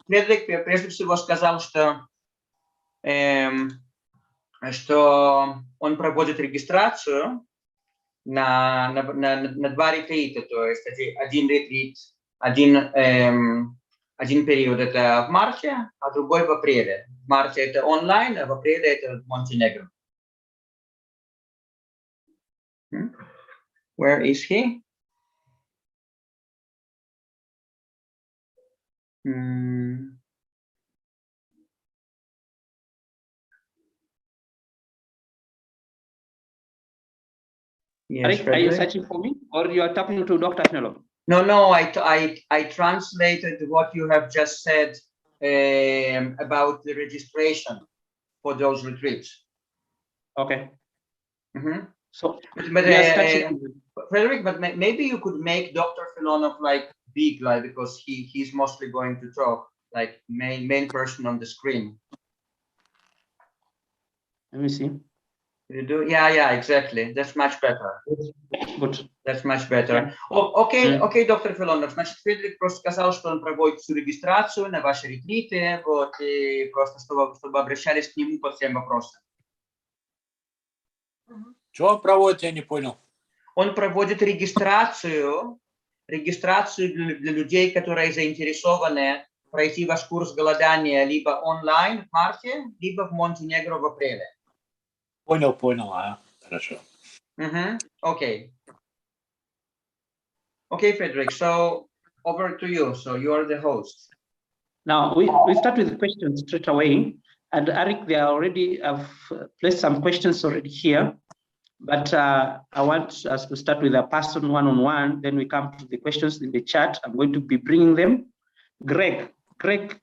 Фредерик прежде всего сказал, что он проводит регистрацию на два ретрита, то есть один ретрит, один период это в марте, а другой в апреле. В марте это онлайн, а в апреле это в Монтенегро. Where is he? Yes, Eric, are you searching for me, or you are talking to Dr. Filonov? No, I translated what you have just said about the registration for those retreats. Okay. So, Frederick, but maybe you could make Dr. Filonov like big, like, because he's mostly going to talk, like main person on the screen. Let me see. You do? Yeah, exactly. That's much better. Good. That's much better. Окей, доктор Филонов. Значит, Фредерик просто сказал, что он проводит всю регистрацию на ваши ретриты, вот, и просто чтобы обращались к нему по всем вопросам. Что он проводит, я не понял. Он проводит регистрацию для людей, которые заинтересованы пройти ваш курс голодания либо онлайн в марте, либо в Монтенегро в апреле. Понял, хорошо. Okay, Frederick, so over to you. So you are the host. Now we start with the questions straight away. And Eric, they already have placed some questions already here. But I want us to start with a person one-on-one. Then we come to the questions in the chat. I'm going to be bringing them. Greg,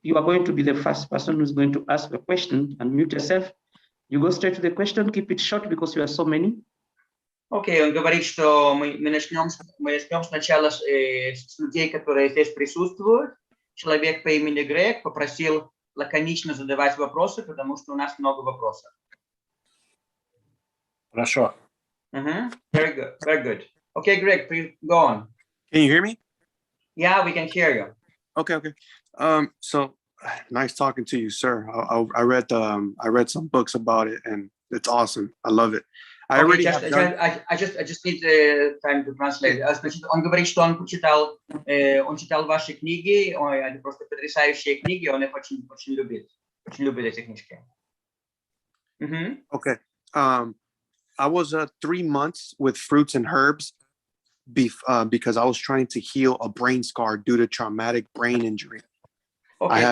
you are going to be the first person who's going to ask a question. Unmute yourself. You go straight to the question. Keep it short because you are so many. Окей, он говорит, что мы начнем сначала с людей, которые здесь присутствуют. Человек по имени Грег попросил лаконично задавать вопросы, потому что у нас много вопросов. Хорошо. Very good. Okay, Greg, please go on. Can you hear me? Yeah, we can hear you. Okay. So nice talking to you, sir. I read some books about it, and it's awesome. I love it. I just need time to translate. Значит, он говорит, что он читал ваши книги, они просто потрясающие книги, он их очень любит. Очень любит эти книжки. Okay. I was 3 months with fruits and herbs because I was trying to heal a brain scar due to traumatic brain injury. Okay,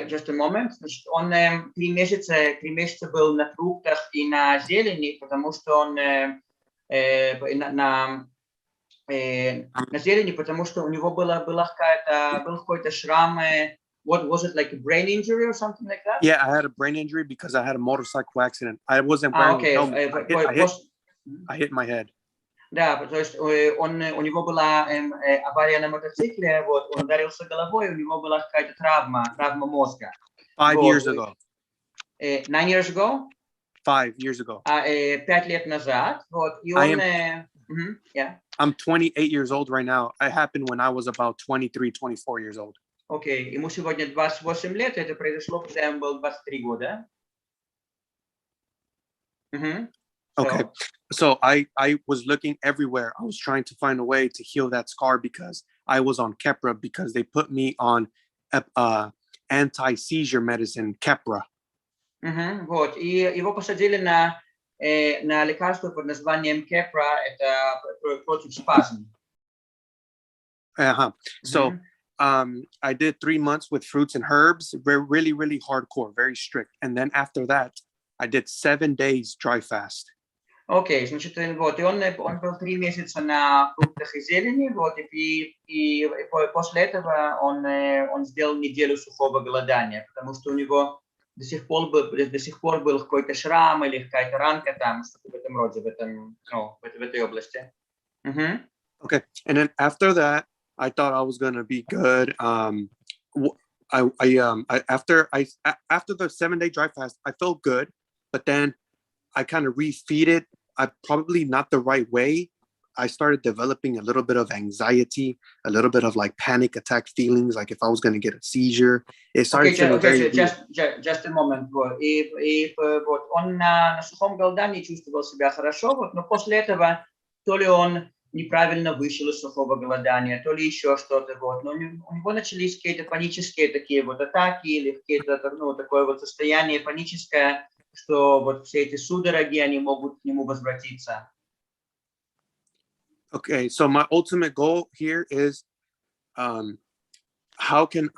just a moment. Значит, он 3 месяца был на фруктах и на зелени, потому что он на зелени, потому что у него был какой-то шрам. What was it, like a brain injury or something like that? Yeah, I had a brain injury because I had a motorcycle accident. I wasn't wearing a helmet. I hit my head. Да, то есть у него была авария на мотоцикле, вот, он ударился головой, у него была какая-то травма мозга. 5 years ago. 9 years ago? 5 years ago. 5 лет назад, вот, и он... I'm 28 years old right now. It happened when I was about 23, 24 years old. Окей, ему сегодня 28 лет, это произошло, когда ему было 23 года. Okay, so I was looking everywhere. I was trying to find a way to heal that scar because I was on Keppra because they put me on anti-seizure medicine, Keppra. Вот, и его посадили на лекарство под названием Keppra, это против спазм. So I did 3 months with fruits and herbs, really, really hardcore, very strict. And then after that, I did 7 days dry fast. Окей, значит, вот, и он был 3 месяца на фруктах и зелени, вот, и после этого он сделал неделю сухого голодания, потому что у него до сих пор был какой-то шрам или какая-то ранка там, что-то в этом роде, в этой области. Okay, and then after that, I thought I was gonna be good. After the 7-day dry fast, I felt good, but then I kind of refeed it. I probably not the right way. I started developing a little bit of anxiety, a little bit of like panic attack feelings, like if I was going to get a seizure. It started feeling very weird. Just a moment. Вот. И вот он на сухом голодании чувствовал себя хорошо, вот, но после этого то ли он неправильно вышел из сухого голодания, то ли еще что-то. Вот. Но у него начались какие-то панические такие вот атаки или какие-то, ну, такое вот состояние паническое, что вот все эти судороги, они могут к нему возвратиться. Okay, so my ultimate goal here is, how can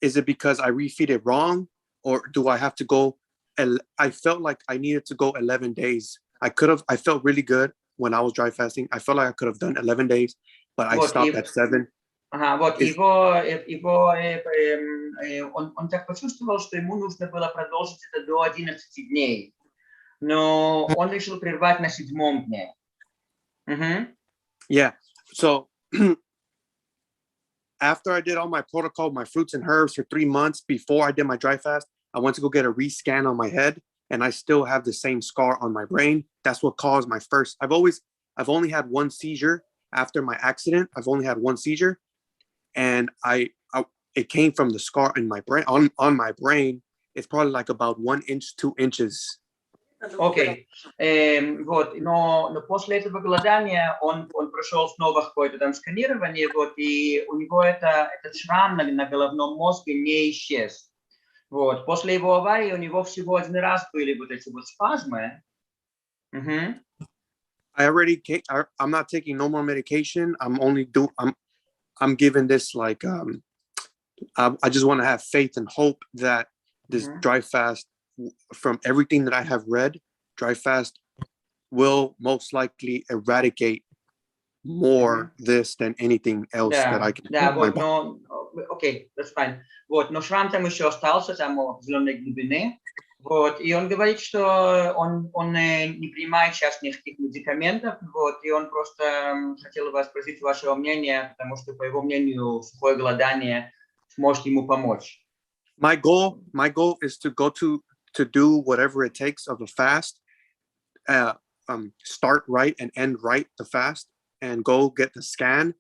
is it because I refeed it wrong, or do I have to go? I felt like I needed to go 11 days. I felt really good when I was dry fasting. I felt like I could have done 11 days, but I stopped at 7. Ага, вот он так почувствовал, что ему нужно было продолжить это до 11 дней, но он решил прервать на 7-м дне. Yeah, so after I did all my protocol, my fruits and herbs for 3 months before I did my dry fast, I went to go get a rescan on my head, and I still have the same scar on my brain. That's what caused my first. I've only had one seizure after my accident. I've only had one seizure, and it came from the scar in my brain on my brain. It's probably like about 1 inch, 2 inches. Окей, вот, но после этого голодания он прошел снова какое-то там сканирование, вот, и у него этот шрам на головном мозге не исчез. Вот, после его аварии у него всего 1 раз были вот эти вот спазмы. I'm not taking no more medication. I'm giving this like, I just want to have faith and hope that this dry fast, from everything that I have read, dry fast will most likely eradicate more this than anything else that I can. Да, вот, но, окей, that's fine. Вот, но шрам там еще остался, там определенной глубины. Вот, и он говорит, что он не принимает сейчас никаких медикаментов, вот, и он просто хотел вас спросить вашего мнения, потому что, по его мнению, сухое голодание сможет ему помочь. My goal is to go to do whatever it takes of a fast, start right and end right the fast, and go get the scan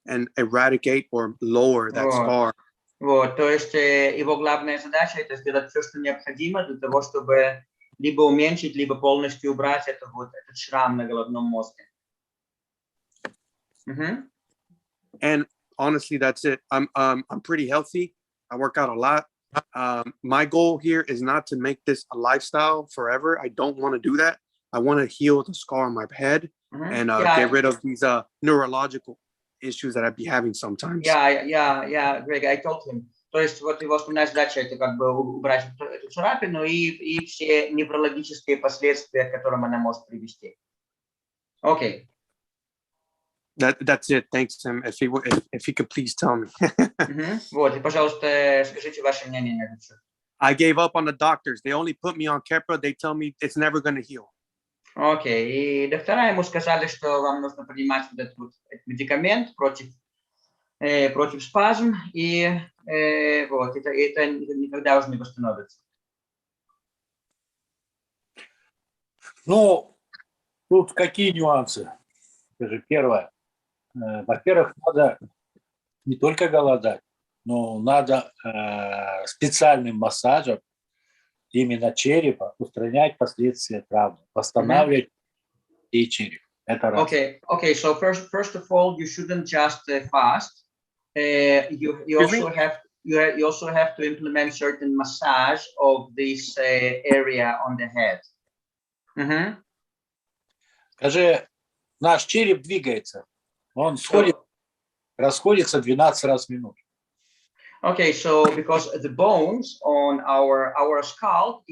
and eradicate or lower that scar. Вот, то есть его главная задача это сделать все, что необходимо для того, чтобы либо уменьшить, либо полностью убрать этот шрам на головном мозге. And honestly, that's it. I'm pretty healthy. I work out a lot. My goal here is not to make this a lifestyle forever. I don't want to do that. I want to heal the scar on my head and get rid of these neurological issues that I'd be having sometimes. Yeah, Greg, I told him. То есть вот его основная задача это как бы убрать эту царапину и все неврологические последствия, к которым она может привести. Okay. That's it. Thanks, Tim. If he could please tell me. Вот, и, пожалуйста, скажите ваше мнение на этот счет. I gave up on the doctors. They only put me on Keppra. They tell me it's never going to heal. Окей, и доктора ему сказали, что вам нужно принимать вот этот медикамент против спазм, и вот, это никогда уже не восстановится. Ну, тут какие нюансы? Скажи, первое. Во-первых, надо не только голодать, но надо специальным массажем именно черепа устранять последствия травмы, восстанавливать и череп. Это раз. Okay. So first of all, you shouldn't just fast. You also have to implement certain massage of this area on the head. Скажи, наш череп двигается. Он расходится 12 раз в минуту. Okay, so because the bones on our skull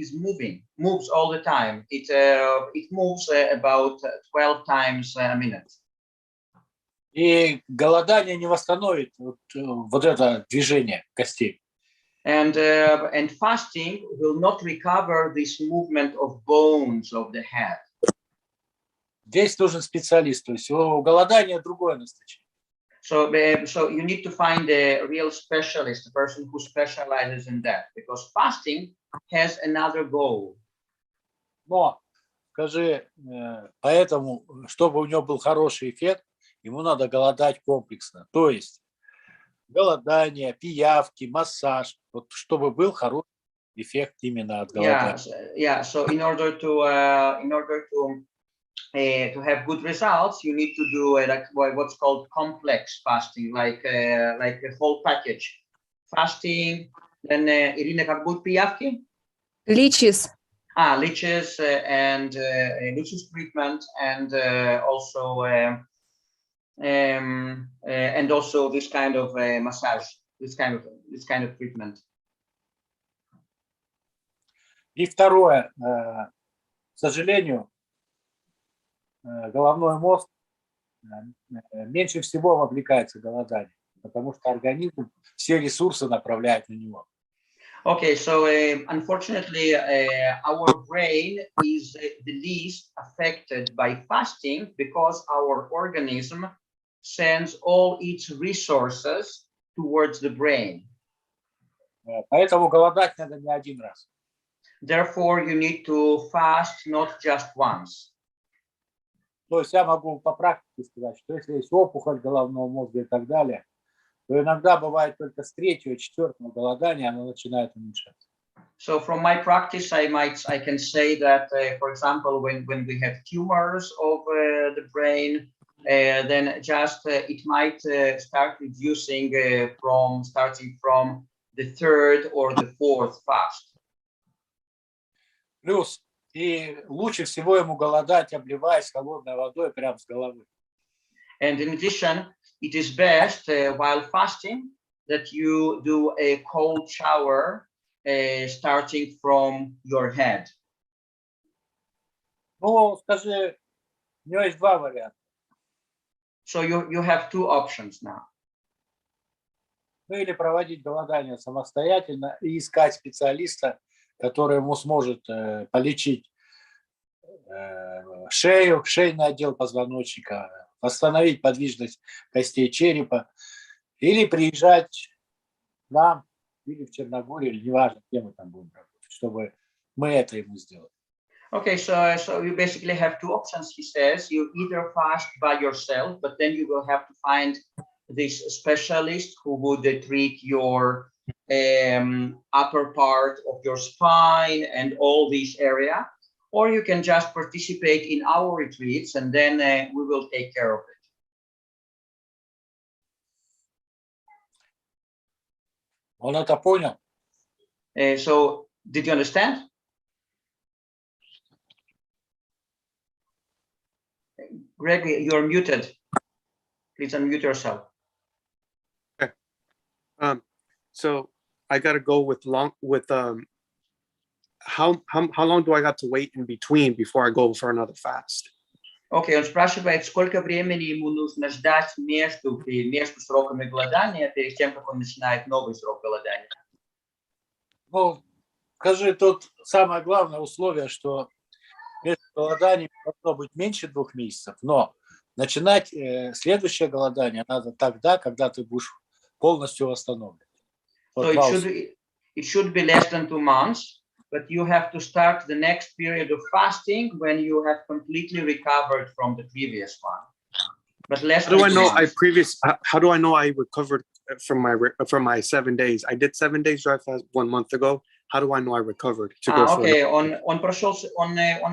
moves all the time. It moves about 12 times a minute. И голодание не восстановит вот это движение костей. And fasting will not recover this movement of bones of the head. Здесь нужен специалист. То есть у голодания другое назначение. So you need to find a real specialist, a person who specializes in that, because fasting has another goal. Но скажи, поэтому, чтобы у него был хороший эффект, ему надо голодать комплексно. То есть голодание, пиявки, массаж, вот чтобы был хороший эффект именно от голодания. So in order to have good results, you need to do like what's called complex fasting, like a whole package. Fasting, then Irina, как будут пиявки? Leeches. Leeches and leeches treatment, and also this kind of massage, this kind of treatment. И второе, к сожалению, головной мозг меньше всего вовлекается в голодание, потому что организм все ресурсы направляет на него. Okay, so unfortunately, our brain is the least affected by fasting because our organism sends all its resources towards the brain. Поэтому голодать надо не один раз. Therefore, you need to fast not just once. То есть я могу по практике сказать, что если есть опухоль головного мозга и так далее, то иногда бывает только с 3-го, 4-го голодания оно начинает уменьшаться. So from my practice, I can say that, for example, when we have tumors of the brain, then just it might start reducing starting from the 3rd or the 4th fast. Плюс и лучше всего ему голодать, обливаясь холодной водой прямо с головы. And in addition, it is best while fasting that you do a cold shower starting from your head. Ну, скажи, у него есть 2 варианта. So you have 2 options now. Ну, или проводить голодание самостоятельно и искать специалиста, который ему сможет полечить шею, шейный отдел позвоночника, восстановить подвижность костей черепа, или приезжать к нам, или в Черногорию, или неважно, где мы там будем работать, чтобы мы это ему сделали. Okay, so you basically have 2 options, he says. You either fast by yourself, but then you will have to find this specialist who would treat your upper part of your spine and all this area, or you can just participate in our retreats and then we will take care of it. Он это понял? So did you understand? Greg, you're muted. Please unmute yourself. Okay. So I gotta go with how long do I got to wait in between before I go for another fast? Okay, он спрашивает, сколько времени ему нужно ждать между сроками голодания, перед тем, как он начинает новый срок голодания. Ну, скажи, тут самое главное условие, что между голоданием должно быть меньше 2 месяцев, но начинать следующее голодание надо тогда, когда ты будешь полностью восстановлен. So it should be less than 2 months, but you have to start the next period of fasting when you have completely recovered from the previous one. But less How do I than 2 know months. how do I know I recovered from my 7 days? I did 7 days dry fast 1 month ago. How do I know I recovered to go for Okay, он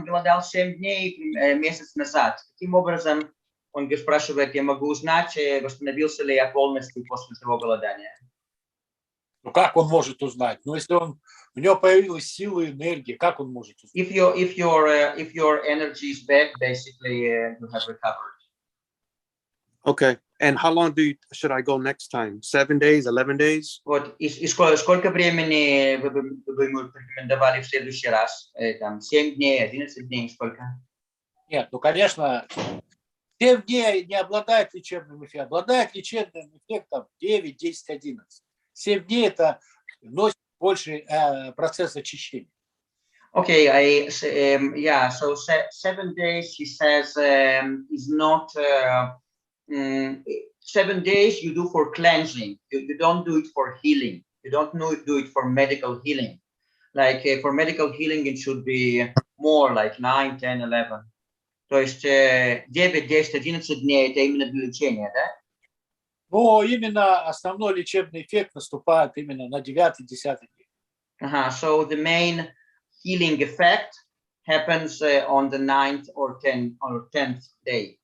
голодал 7 дней месяц назад. Таким образом, он спрашивает, я могу узнать, восстановился ли я полностью после того голодания. Ну, как он может узнать? Ну, если у него появилась сила и энергия, как он может узнать? If your energy is back, basically you have recovered. Okay. And how long should I go next time? 7 days, 11 days? Вот, и сколько времени вы ему рекомендовали в следующий раз? Там 7 дней, 11 дней, сколько? Нет, ну, конечно, 7 дней не обладает лечебным эффектом. Обладает лечебным эффектом 9, 10, 11. 7 дней это носит больше процесс очищения. Okay, so 7 days, he says, is not... 7 days you do for cleansing. You don't do it for healing. You don't do it for medical healing. like for medical healing, it should be more like 9, 10, 11. То есть 9, 10, 11 дней это именно для лечения, да? Но именно основной лечебный эффект наступает именно на 9-10 день. So the main healing effect happens on the 9th or 10th day.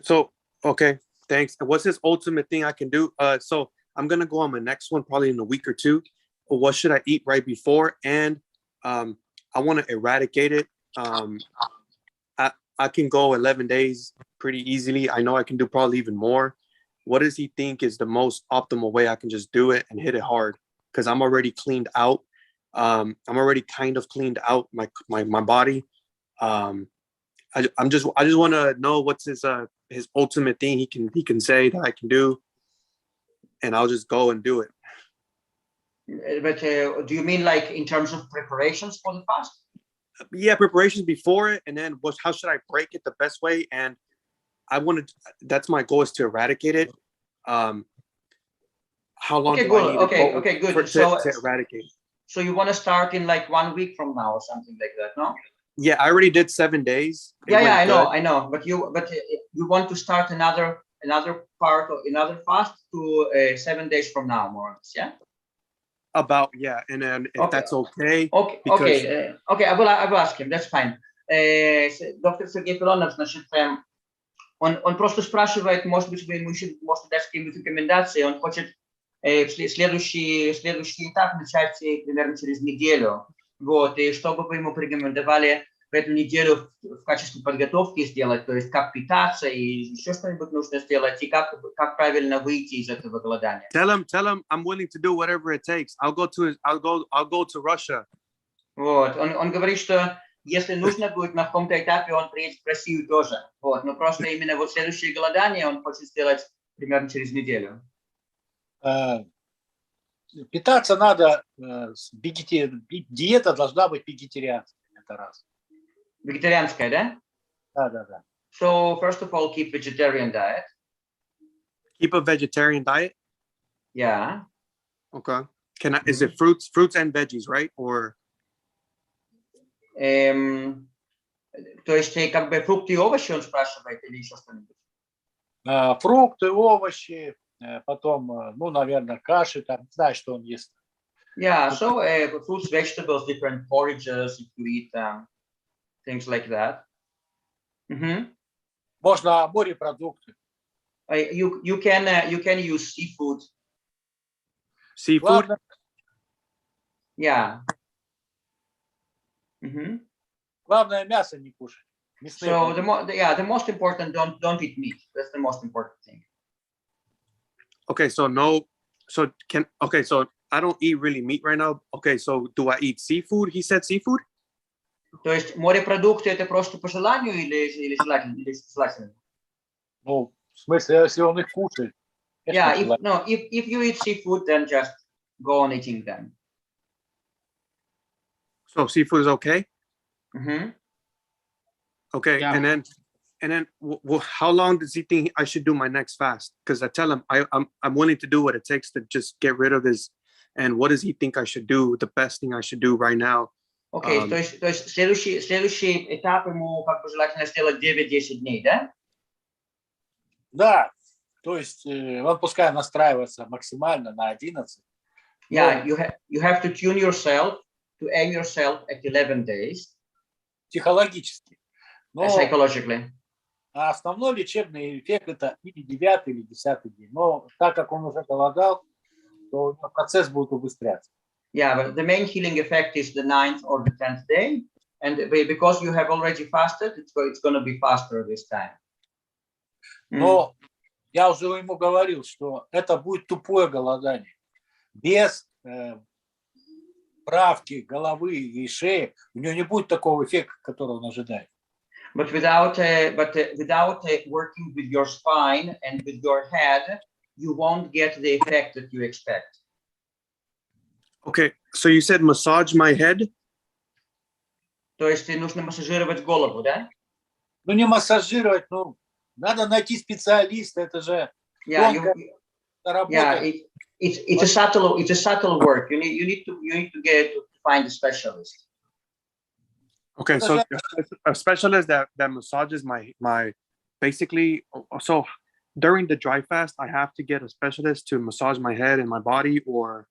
So okay, thanks. And what's this ultimate thing I can do? So I'm gonna go on my next one probably in a week or two. What should I eat right before? And I want to eradicate it. I can go 11 days pretty easily. I know I can do probably even more. What does he think is the most optimal way I can just do it and hit it hard? Because I'm already cleaned out. I'm already kind of cleaned out my body. I just want to know what's his ultimate thing he can say that I can do, and I'll just go and do it. But do you mean like in terms of preparations for the fast? Yeah, preparations before it, and then how should I break it the best way? And that's my goal, is to eradicate it. How long do I need to eradicate? So you want to start in like 1 week from now or something like that, no? Yeah, I already did 7 days. I know. But you want to start another part of another fast to 7 days from now, more or less, yeah? And then if that's okay. Okay, I will ask him, that's fine. Доктор Сергей Филонов, значит, он просто спрашивает, может быть, вы ему еще можете дать какие-нибудь рекомендации, он хочет следующий этап начать примерно через неделю, вот, и чтобы вы ему порекомендовали в эту неделю в качестве подготовки сделать, то есть как питаться и еще что-нибудь нужно сделать, и как правильно выйти из этого голодания. Tell him I'm willing to do whatever it takes. I'll go to Russia. Вот, он говорит, что если нужно будет на каком-то этапе, он приедет в Россию тоже. Вот, но просто именно вот следующее голодание он хочет сделать примерно через неделю. Питаться надо, диета должна быть вегетарианской, это раз. Vegetarianская, да? Да. So first of all, keep vegetarian diet. Keep a vegetarian diet? Yeah. Okay. Is it fruits and veggies, right? Or то есть как бы фрукты и овощи он спрашивает или еще что-нибудь? Фрукты, овощи, потом, ну, наверное, каши, там, не знаю, что он ест. Yeah, so fruits, vegetables, different porridges, if you eat things like that. Можно морепродукты. You can use seafood. Seafood? Yeah. Главное, мясо не кушать. So the most important, don't eat meat. That's the most important thing. Okay, so I don't eat really meat right now. Okay, so do I eat seafood? He said seafood? То есть морепродукты это просто по желанию или желательно? Ну, в смысле, если он их кушает. Yeah, if you eat seafood, then just go on eating them. So seafood is okay? Okay, Yeah. and then how long does he think I should do my next fast? Because I tell him I'm willing to do what it takes to just get rid of this. And what does he think I should do? The best thing I should do right now? Окей, то есть следующий этап ему как бы желательно сделать 9-10 дней, да? Да, то есть он пускай настраивается максимально на 11. Yeah, you have to tune yourself to aim yourself at 11 days. Психологически. Но Psychologically. основной лечебный эффект это или 9 или 10 день. Но так как он уже голодал, то процесс будет убыстряться. Yeah, but the main healing effect is the 9th or the 10th day. And because you have already fasted, it's going to be faster this time. Но я уже ему говорил, что это будет тупое голодание. Без правки головы и шеи у него не будет такого эффекта, которого он ожидает. But without working with your spine and with your head, you won't get the effect that you expect. Okay, so you said massage my head? То есть нужно массажировать голову, да? Ну не массажировать, ну надо найти специалиста, это же Yeah, работа. It's a subtle work. You need to find a specialist. Okay, so a specialist that massages my basically. So during the dry fast, I have to get a specialist to massage my head and my body, or.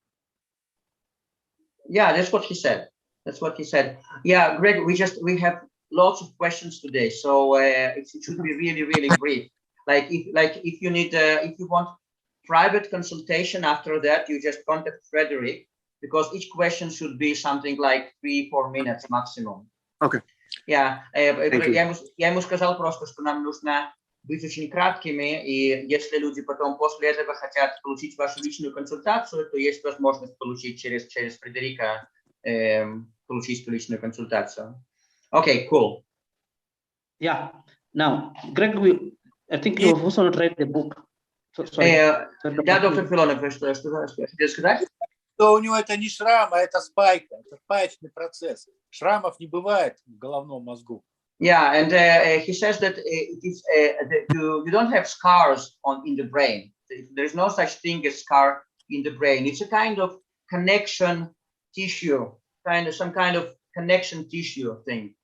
Yeah, that's what he said. That's what he said. Yeah, Greg, we have lots of questions today, so it should be really brief. Like if you need if you want private consultation after that, you just contact Frederick, because each question should be something like 3-4 minutes maximum. Okay. Yeah, я ему сказал просто, что нам нужно быть очень краткими, и если люди потом после этого хотят получить вашу личную консультацию, то есть возможность получить через Фредерика получить эту личную консультацию. Okay, cool. Yeah. Now, Greg, I think you have also not read the book. Да, доктор Филонов, что сказать? То у него это не шрам, а это спайка, это спаечный процесс. Шрамов не бывает в головном мозгу. Yeah, and he says that it is you don't have scars in the brain. There's no such thing as scar in the brain. It's a kind of connection tissue, some kind of connection tissue thing.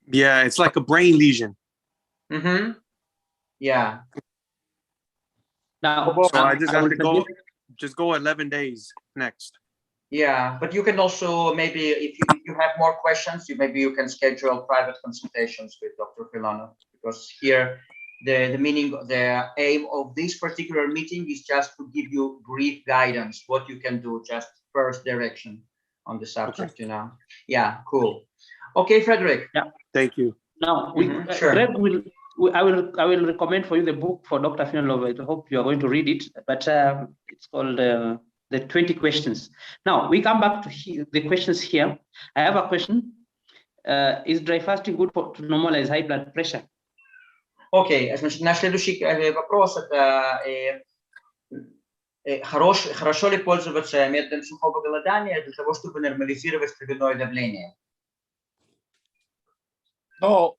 Yeah, it's like a brain lesion. Mm-hmm. Yeah. Now, So I just have to go 11 days next. Yeah, but you can also maybe, if you have more questions, maybe you can schedule private consultations with Dr. Filonov, because here the aim of this particular meeting is just to give you brief guidance, what you can do, just first direction on the subject. Okay. You know. Yeah, cool. Okay, Frederick. Yeah, thank you. Now, sure. Greg I will recommend for you the book for Dr. Filonov. I hope you are going to read it, but it's called the 20 questions. Now we come back to the questions here. I have a question. Is dry fasting good to normalize high blood pressure? Окей, значит, наш следующий вопрос это хорошо ли пользоваться методом сухого голодания для того, чтобы нормализировать кровяное давление? Ну,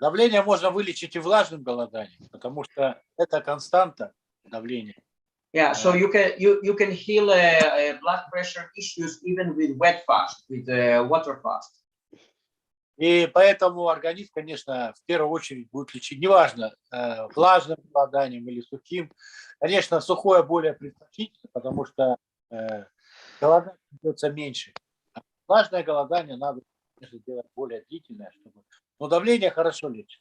давление можно вылечить и влажным голоданием, потому что это константа давления. Yeah, so you can heal blood pressure issues even with wet fast, with water fast. И поэтому организм, конечно, в первую очередь будет лечить, неважно, влажным голоданием или сухим. Конечно, сухое более предпочтительно, потому что голодать придется меньше. А влажное голодание надо, конечно, делать более длительное, чтобы... Но давление хорошо лечит.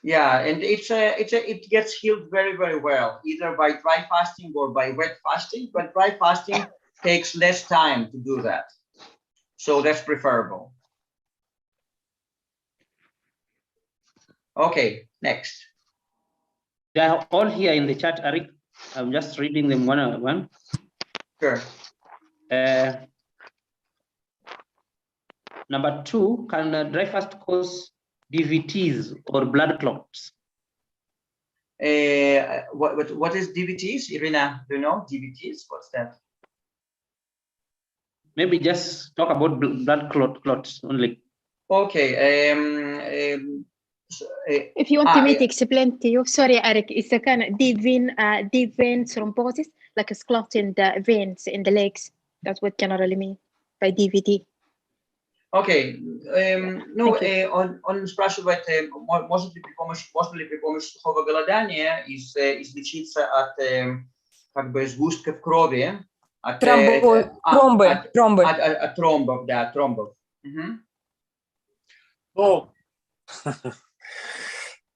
Yeah, and it gets healed very well, either by dry fasting or by wet fasting. But dry fasting takes less time to do that, so that's preferable. Okay, next. They are all here in the chat, Eric. I'm just reading them one by one. Sure. Number 2, can dry fast cause DVTs or blood clots? What is DVTs? Irina, do you know DVTs? What's that? Maybe just talk about blood clots only. Okay. If you want me to explain to you, sorry, Eric, it's a kind of deep vein thrombosis, like a clot in the veins in the legs. That's what generally mean by DVT. Окей, ну, он спрашивает, можно ли при помощи сухого голодания излечиться от как бы сгустков крови, от тромбов, да, тромбов. Ну,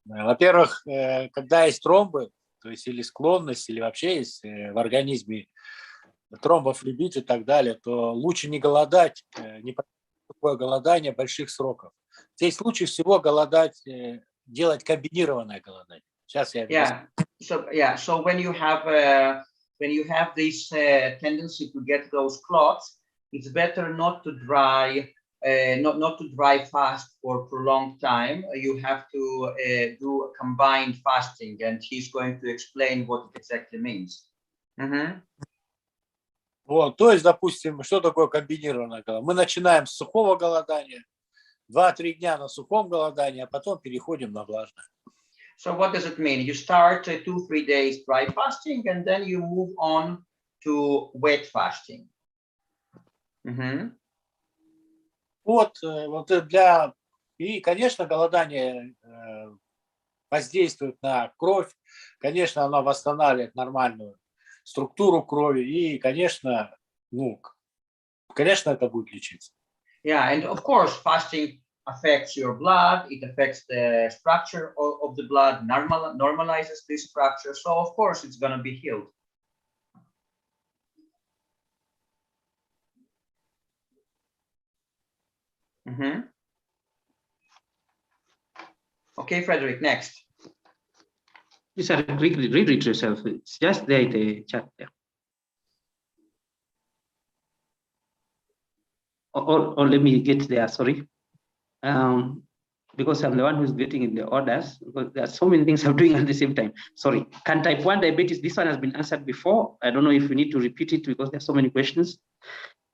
во-первых, когда есть тромбы, то есть или склонность, или вообще есть в организме тромбов любить и так далее, то лучше не голодать, не такое голодание больших сроков. Здесь лучше всего голодать, делать комбинированное голодание. Сейчас я объясню. So when you have this tendency to get those clots, it's better not to dry fast for prolonged time. You have to do combined fasting, and he's going to explain what it exactly means. Вот, то есть, допустим, что такое комбинированное голодание? Мы начинаем с сухого голодания, 2-3 дня на сухом голодании, а потом переходим на влажное. So what does it mean? You start 2-3 days dry fasting, and then you move on to wet fasting. Вот для... И, конечно, голодание воздействует на кровь. Конечно, оно восстанавливает нормальную структуру крови. И, конечно, конечно, это будет лечиться. Yeah, and of course, fasting affects your blood. It affects the structure of the blood, normalizes this structure. So, of course, it's going to be healed. Okay, Frederick, next. Please read it yourself. It's just there in the chat there. Or let me get there, sorry. Because I'm the one who's getting in the orders, because there are so many things I'm doing at the same time. Sorry. Can type 1 diabetes, this one has been answered before. I don't know if we need to repeat it because there's so many questions.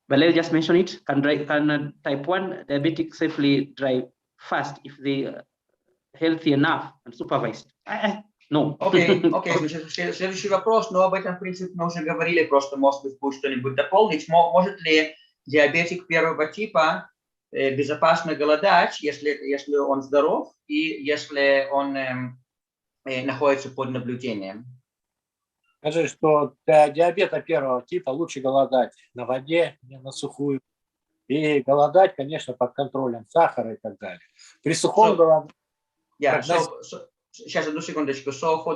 But let's just mention it. Can type 1 diabetic safely drive fast if they are healthy enough and supervised? No. Окей, следующий вопрос, но об этом, в принципе, мы уже говорили, просто, может быть, будет что-нибудь дополнить. Может ли диабетик первого типа безопасно голодать, если он здоров и если он находится под наблюдением? Скажи, что для диабета первого типа лучше голодать на воде, не на сухую. И голодать, конечно, под контролем сахара и так далее. При сухом голодании... Yeah, сейчас одну секундочку. So for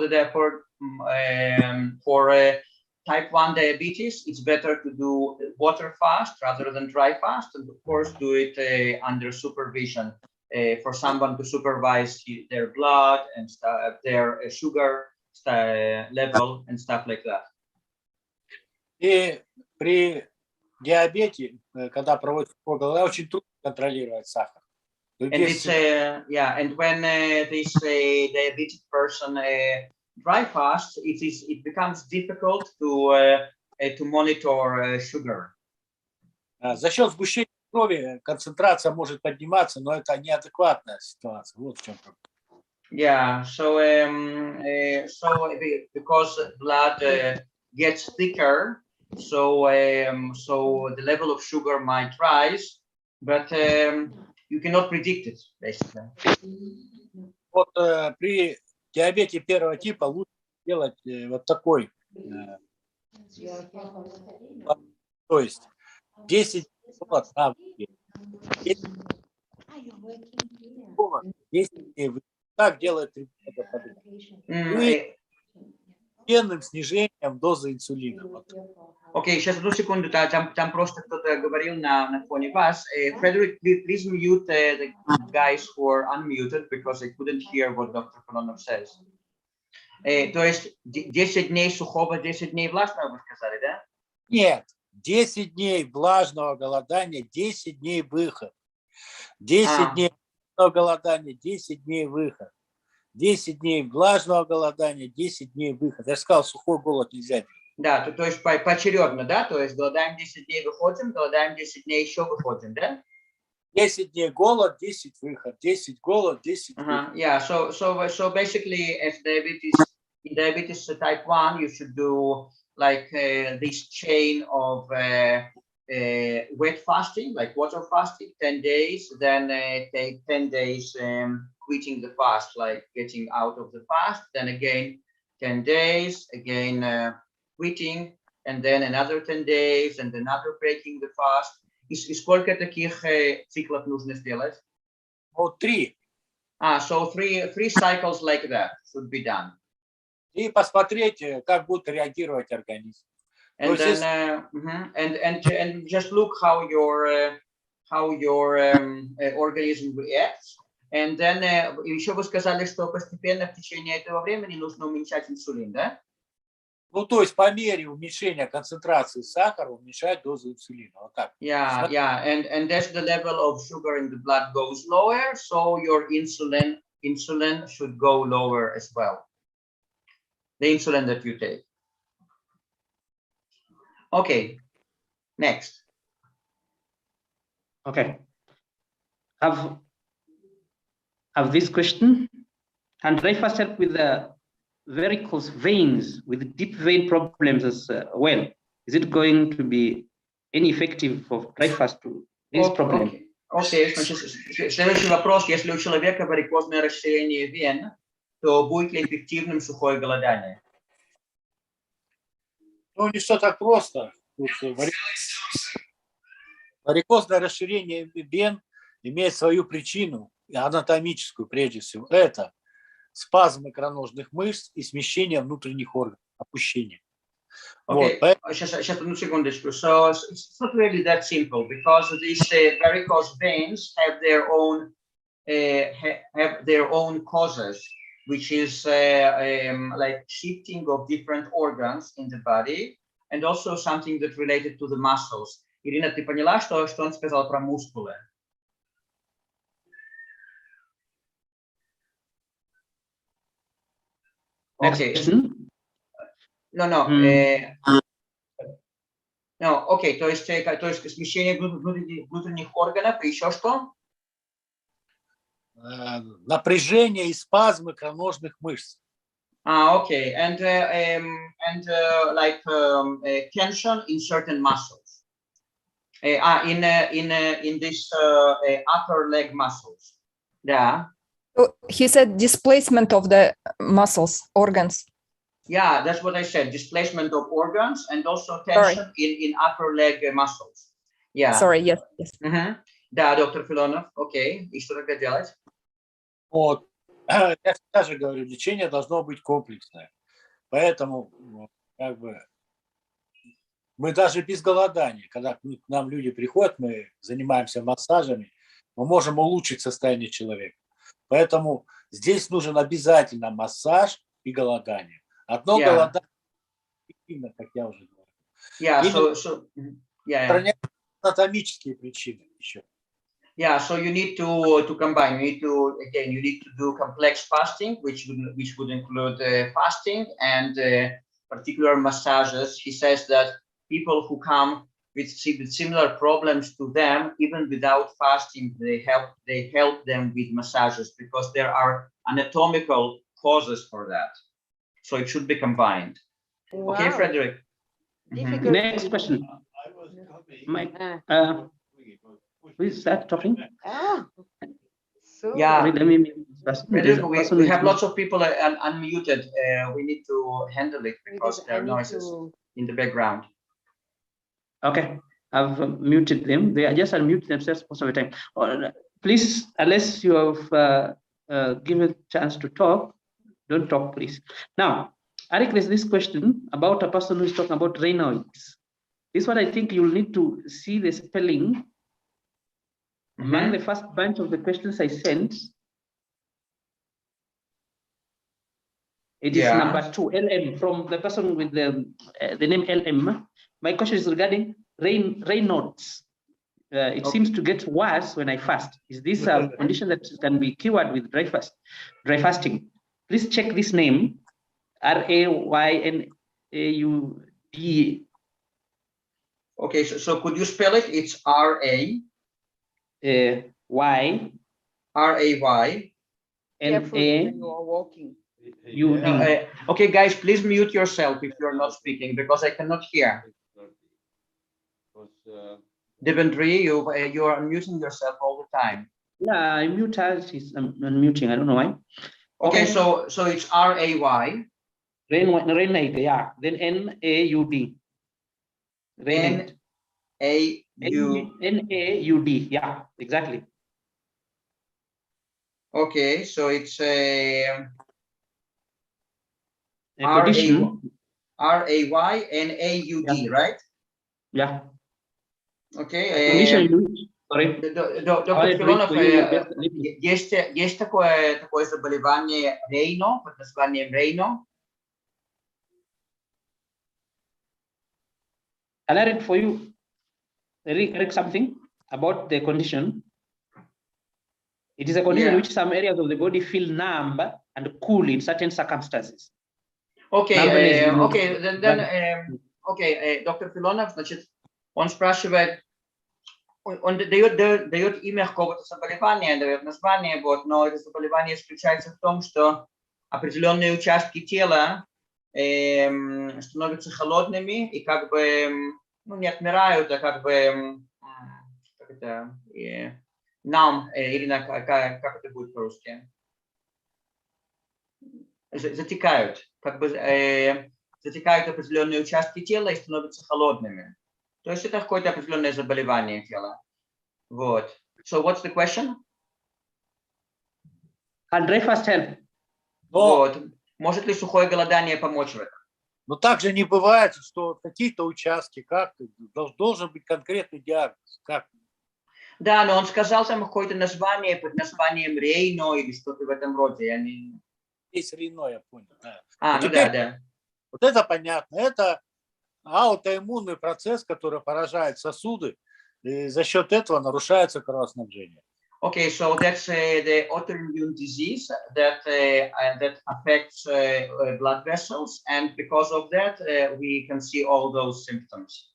type 1 diabetes, it's better to do water fast rather than dry fast, and of course do it under supervision for someone to supervise their blood and their sugar level and stuff like that. И при диабете, когда проводится голодание, очень трудно контролировать сахар. And it's and when this diabetic person dry fast, it becomes difficult to monitor sugar. За счет сгущения крови концентрация может подниматься, но это неадекватная ситуация. Вот в чем проблема. Yeah, so because blood gets thicker, so the level of sugar might rise, but you cannot predict it, basically. Вот при диабете первого типа лучше делать вот такой. То есть 10 дней так делает постепенным снижением дозы инсулина. Окей, сейчас одну секунду, там просто кто-то говорил на фоне вас. Frederick, please mute the guys who are unmuted because I couldn't hear what Dr. Filonov says. То есть 10 дней сухого, 10 дней влажного, вы сказали, да? Нет, 10 дней влажного голодания, 10 дней выход. 10 дней голодания, 10 дней выход. 10 дней влажного голодания, 10 дней выход. Я же сказал, сухой голод нельзя делать. Да, то есть поочередно, да? То есть голодаем 10 дней, выходим, голодаем 10 дней, еще выходим, да? 10 дней голод, 10 выход. 10 голод, 10 выход. Yeah, so basically, as diabetes type 1, you should do like this chain of wet fasting, like water fasting, 10 days, then take 10 days quitting the fast, like getting out of the fast, then again 10 days, again quitting, and then another 10 days, and another breaking the fast. И сколько таких циклов нужно сделать? Вот 3. So three cycles like that should be done. И посмотреть, как будет реагировать организм. And then and just look how your organism reacts. And then еще вы сказали, что постепенно в течение этого времени нужно уменьшать инсулин, да? Ну, то есть по мере уменьшения концентрации сахара уменьшать дозу инсулина. Вот так. Yeah, and as the level of sugar in the blood goes lower, so your insulin should go lower as well. The insulin that you take. Okay, next. Okay. Have this question. Can dry fast help with the varicose veins, with deep vein problems as well? Is it going to be any effective for dry fast to this problem? Окей, значит, следующий вопрос. Если у человека варикозное расширение вен, то будет ли эффективным сухое голодание? Ну, не все так просто. Тут варикозное расширение вен имеет свою причину, анатомическую прежде всего. Это спазм икроножных мышц и смещение внутренних органов, опущение. Okay, just одну секундочку. So it's not really that simple because these varicose veins have their own causes, which is like shifting of different organs in the body, and also something that related to the muscles. Ирина, ты поняла, что он сказал про мускулы? Okay. Окей, то есть смещение внутренних органов и еще что? Напряжение и спазм икроножных мышц. Okay, and like tension in certain muscles. In this upper leg muscles. Yeah. So he said displacement of the muscles, organs. Yeah, that's what I said. Displacement of organs and also tension in upper leg muscles. Yeah. Sorry, yes. Да, доктор Филонов. Окей. И что тогда делать? Вот. Я всегда же говорю, лечение должно быть комплексное. Поэтому как бы мы даже без голодания, когда к нам люди приходят, мы занимаемся массажами, мы можем улучшить состояние человека. Поэтому здесь нужен обязательно массаж и голодание. Одно голодание, как я уже говорил. Анатомические причины еще. Yeah, so you need to combine. You need to do complex fasting, which would include fasting and particular massages. He says that people who come with similar problems to them, even without fasting, they help them with massages because there are anatomical causes for that. So it should be combined. Wow. Okay, Frederick. Next question. Mike, who is that talking? So yeah, we have lots of people unmuted. We need to handle it because there are noises in the background. Okay, I've muted them. They are just unmute themselves most of the time. Please, unless you have given a chance to talk, don't talk, please. Now, Eric, there's this question about a person who is talking about Raynaud's. This one, I think you'll need to see the spelling. Among the first bunch of the questions I sent, it is number 2, LM, from the person with the name LM. My question is regarding Raynaud's. It seems to get worse when I fast. Is this a condition that can be cured with dry fasting? Please check this name, Raynaud. Okay, so could you spell it? It's Ray. Y. Ray. N-A. You are walking. U-D. Okay, guys, please mute yourself if you're not speaking because I cannot hear. Devendri, you are unmuting yourself all the time. Yeah, I mute her. She's unmuting. I don't know why. Okay, so it's Ray. Raynaud, yeah. Then N-A-U-D. N-A-U-D, yeah, exactly. Okay, so it's a R-A-Y-N-A-U-D, right? Yeah. Okay. Sorry. Доктор Филонов, есть такое заболевание Рейно, под названием Рейно? Can I read for you? Read something about the condition. It is a condition in which some areas of the body feel numb and cool in certain circumstances. Okay, Доктор Филонов, значит, он спрашивает, Он дает имя какого-то заболевания, дает название, вот, но это заболевание заключается в том, что определенные участки тела становятся холодными и как бы не отмирают, а как бы как это, Ирина, как это будет по-русски? Затекают, как бы затекают определенные участки тела и становятся холодными. То есть это какое-то определенное заболевание тела. Вот. So what's the question? Can dry fast help? Вот. Может ли сухое голодание помочь в этом? Но также не бывает, что какие-то участки, как должен быть конкретный диагноз. Как? Да, но он сказал там какое-то название под названием Рейно или что-то в этом роде. Есть Рейно, я понял. Да. Ну теперь, да. Вот это понятно. Это аутоиммунный процесс, который поражает сосуды, и за счет этого нарушается кровоснабжение. Okay, so that's the autoimmune disease that affects blood vessels, and because of that, we can see all those symptoms.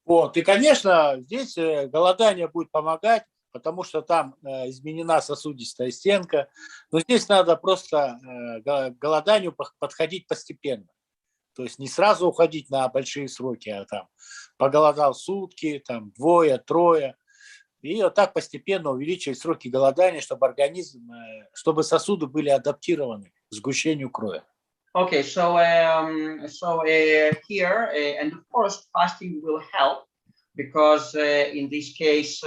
Вот. И, конечно, здесь голодание будет помогать, потому что там изменена сосудистая стенка. Но здесь надо просто к голоданию подходить постепенно. То есть не сразу уходить на большие сроки, а там поголодал сутки, там двое, трое. И вот так постепенно увеличивать сроки голодания, чтобы организм, чтобы сосуды были адаптированы к сгущению крови. Okay, so here, and of course, fasting will help because in this case,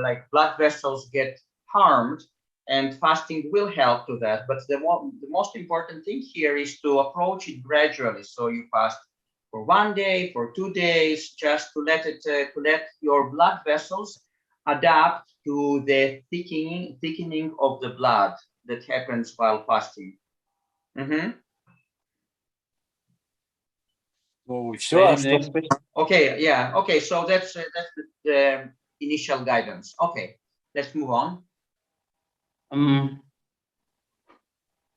like blood vessels get harmed, and fasting will help to that. But the most important thing here is to approach it gradually. So you fast for 1 day, for 2 days, just to let your blood vessels adapt to the thickening of the blood that happens while fasting. Okay, yeah, okay, so that's the initial guidance. Okay, let's move on.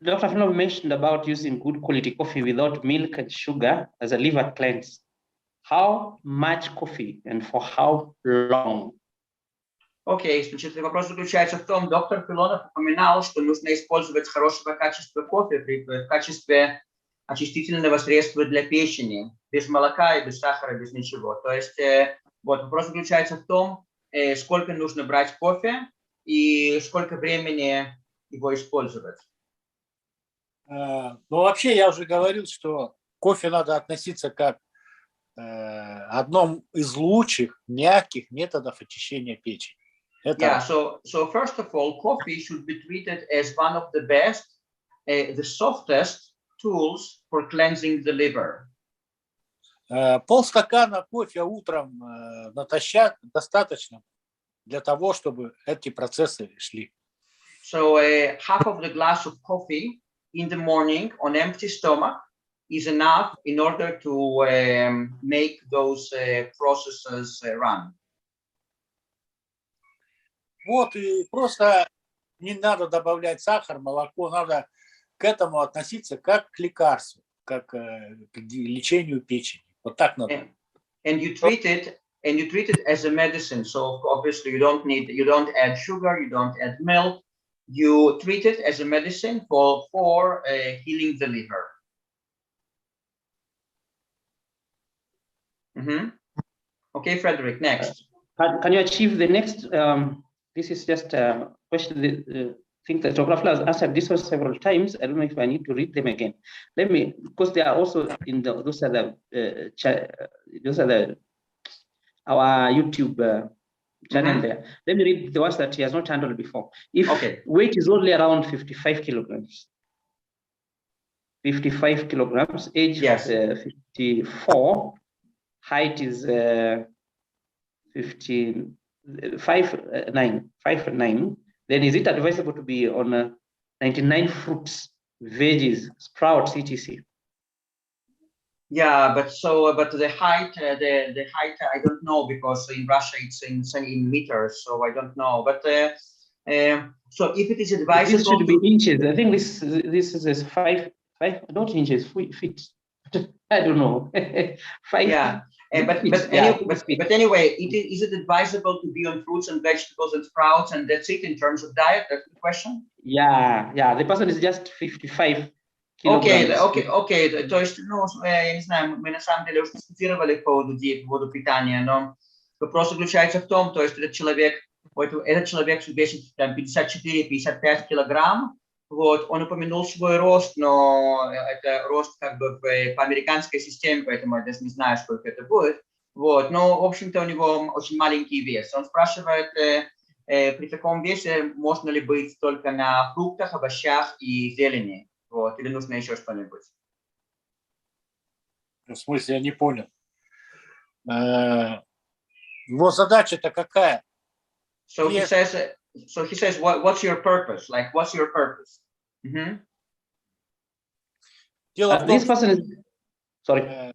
Dr. Filonov mentioned about using good quality coffee without milk and sugar as a liver cleanse. How much coffee and for how long? Окей, значит, вопрос заключается в том, доктор Филонов упоминал, что нужно использовать хорошего качества кофе в качестве очистительного средства для печени, без молока и без сахара, без ничего. То есть вот вопрос заключается в том, сколько нужно брать кофе и сколько времени его использовать. Ну, вообще, я уже говорил, что кофе надо относиться как одном из лучших, мягких методов очищения печени. Yeah, so first of all, coffee should be treated as one of the best, the softest tools for cleansing the liver. Полстакана кофе утром натощак достаточно для того, чтобы эти процессы шли. So half of the glass of coffee in the morning on empty stomach is enough in order to make those processes run. Вот, и просто не надо добавлять сахар, молоко, надо к этому относиться как к лекарству, как к лечению печени. Вот так надо. And you treat it as a medicine. So obviously you don't add sugar, you don't add milk. You treat it as a medicine for healing the liver. Okay, Frederick, next. Can you achieve the next? This is just a question. I think that Dr. Filonov has answered this one several times. I don't know if I need to read them again. Let me, because they are also in those are our YouTube channel there. Let me read the ones that he has not handled before. If weight is only around 55 kilograms, 55 kilograms, age 54, height is 5'9", then is it advisable to be on 99 fruits, veggies, sprouts, etc.? Yeah, but the height, the height, I don't know, because in Russia it's in meters, so I don't know. But so if it is advisable, this should be inches. I think this is 5 not inches, feet. I don't know. Five. Yeah. But anyway, is it advisable to be on fruits and vegetables and sprouts and that's it in terms of diet? That's the question. Yeah. The person is just 55 kilograms. Окей. То есть, ну, я не знаю, мы на самом деле уже дискутировали по поводу питания, но вопрос заключается в том, то есть этот человек весит там 54-55 килограмм, вот, он упомянул свой рост, но это рост как бы по американской системе, поэтому я даже не знаю, сколько это будет, вот, но, в общем-то, у него очень маленький вес. Он спрашивает, при таком весе можно ли быть только на фруктах, овощах и зелени, вот, или нужно еще что-нибудь? В смысле, я не понял. Его задача-то какая? So he says, what's your purpose? Like, what's your purpose? Дело в том, This person is... Sorry.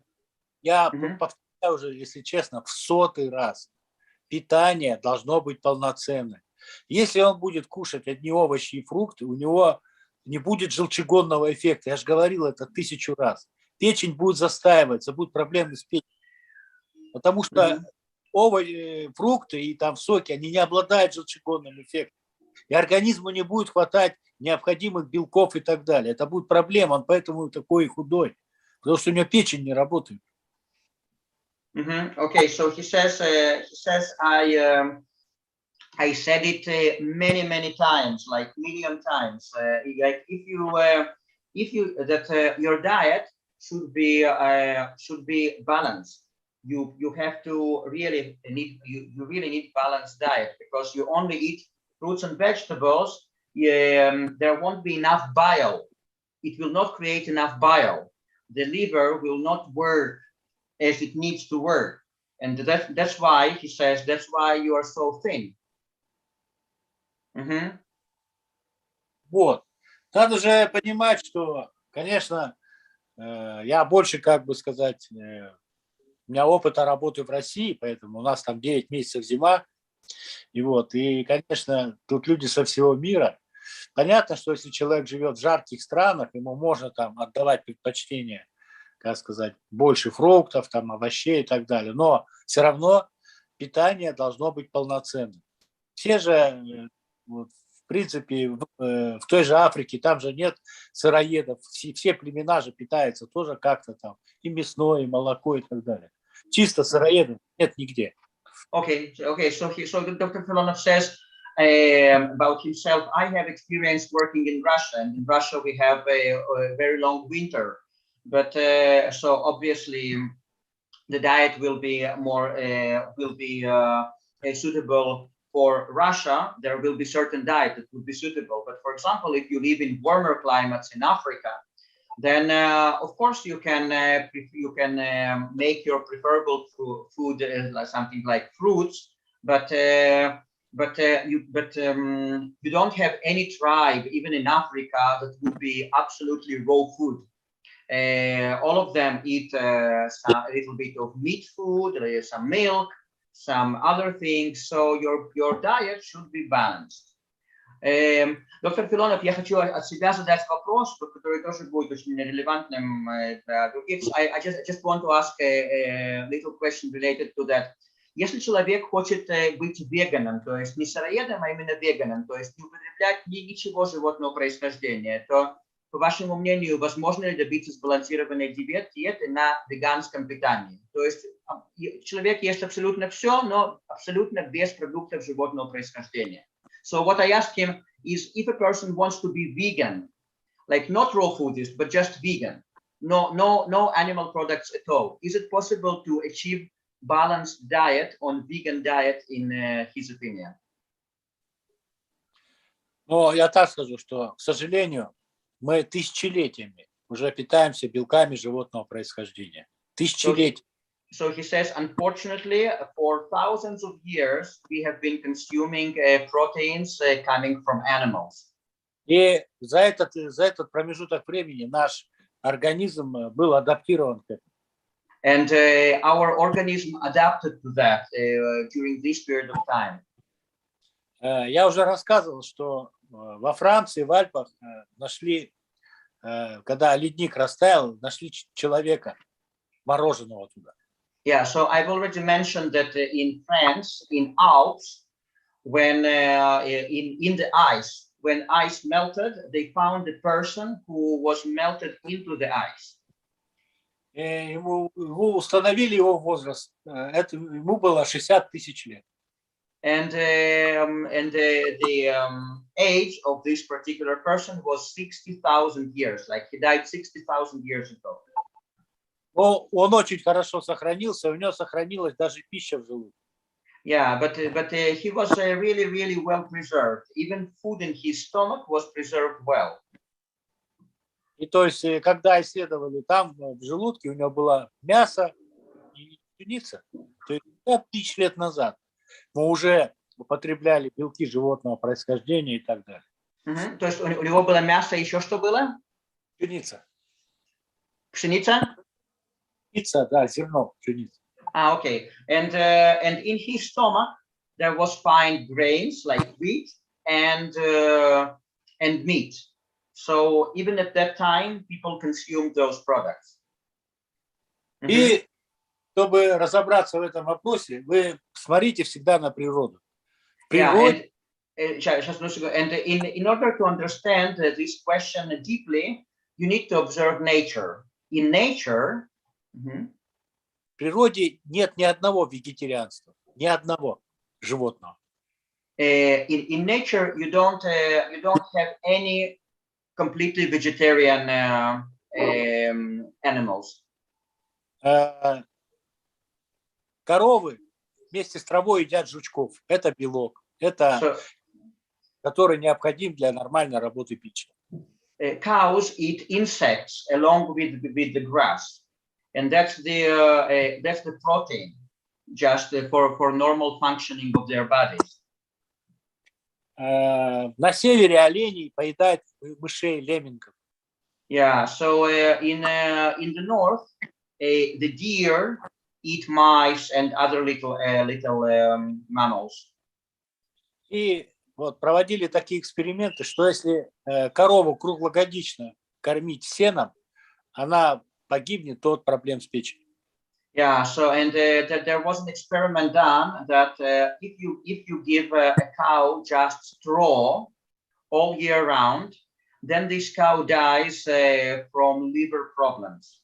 Я повторяю уже, если честно, в 100-й раз. Питание должно быть полноценным. Если он будет кушать одни овощи и фрукты, у него не будет желчегонного эффекта. Я же говорил это 1000 раз. Печень будет застаиваться, будут проблемы с печенью. Потому что фрукты и там соки, они не обладают желчегонным эффектом. И организму не будет хватать необходимых белков и так далее. Это будет проблема, он поэтому такой худой. Потому что у него печень не работает. Okay, so he says I said it many times, like million times. Like if you your diet should be balanced. You have to really need balanced diet because you only eat fruits and vegetables. There won't be enough bile. It will not create enough bile. The liver will not work as it needs to work, and that's why he says that's why you are so thin. Вот. Надо же понимать, что, конечно, я больше, как бы сказать, у меня опыта работы в России, поэтому у нас там 9 месяцев зима. И, конечно, тут люди со всего мира. Понятно, что если человек живет в жарких странах, ему можно там отдавать предпочтение, как сказать, больше фруктов, там, овощей и так далее. Но все равно питание должно быть полноценным. Все же, в принципе, в той же Африке, там же нет сыроедов. Все племена же питаются тоже как-то там, и мясное, и молоко и так далее. Чисто сыроедов нет нигде. Okay. So Dr. Filonov says about himself, I have experience working in Russia, and in Russia we have a very long winter. But so obviously the diet will be more suitable for Russia. There will be certain diet that would be suitable. But for example, if you live in warmer climates in Africa, then of course you can make your preferable food something like fruits, but you don't have any tribe even in Africa that would be absolutely raw food. All of them eat a little bit of meat food, some milk, some other things. So your diet should be balanced. Доктор Филонов, я хочу от себя задать вопрос, который тоже будет очень релевантным для других. I just want to ask a little question related to that. Если человек хочет быть веганом, то есть не сыроедом, а именно веганом, то есть не употреблять ничего животного происхождения, то, по вашему мнению, возможно ли добиться сбалансированной диеты на веганском питании? То есть человек ест абсолютно все, но абсолютно без продуктов животного происхождения. So what I asked him is, if a person wants to be vegan, like not raw foodist, but just vegan, no animal products at all, is it possible to achieve balanced diet on vegan diet in his opinion? Ну, я так скажу, что, к сожалению, мы тысячелетиями уже питаемся белками животного происхождения. Тысячелетиями. So he says, unfortunately, for thousands of years, we have been consuming proteins coming from animals. И за этот промежуток времени наш организм был адаптирован к этому. And our organism adapted to that during this period of time. Я уже рассказывал, что во Франции, в Альпах нашли когда ледник растаял, нашли человека мороженого туда. Yeah, so I've already mentioned that in France, in Alps, when in the ice, when ice melted, they found a person who was melted into the ice. Ему установили его возраст. Ему было 60 тысяч лет. And the age of this particular person was 60,000 years. Like he died 60,000 years ago. Но он очень хорошо сохранился, у него сохранилась даже пища в желудке. Yeah, but he was really, really well preserved. Even food in his stomach was preserved well. И то есть, когда исследовали, там в желудке у него было мясо и пшеница. То есть 50 тысяч лет назад мы уже употребляли белки животного происхождения и так далее. То есть у него было мясо, еще что было? Пшеница. Пшеница? Пшеница, да, зерно, пшеница. Ah, okay. And in his stomach there was fine grains like wheat and meat. So even at that time, people consumed those products. И чтобы разобраться в этом вопросе, вы смотрите всегда на природу. Yeah, and in order to understand this question deeply, you need to observe nature. In nature, в природе нет ни одного вегетарианства, ни одного животного. In nature, you don't have any completely vegetarian animals. Коровы вместе с травой едят жучков. Это белок. Это который необходим для нормальной работы печени. Cows eat insects along with the grass, and that's the protein just for normal functioning of their bodies. На севере оленей поедают мышей, леммингов. Yeah, so in the north, the deer eat mice and other little mammals. И вот проводили такие эксперименты, что если корову круглогодично кормить сеном, она погибнет от проблем с печенью. Yeah, so and there was an experiment done that if you give a cow just straw all year round, then this cow dies from liver problems.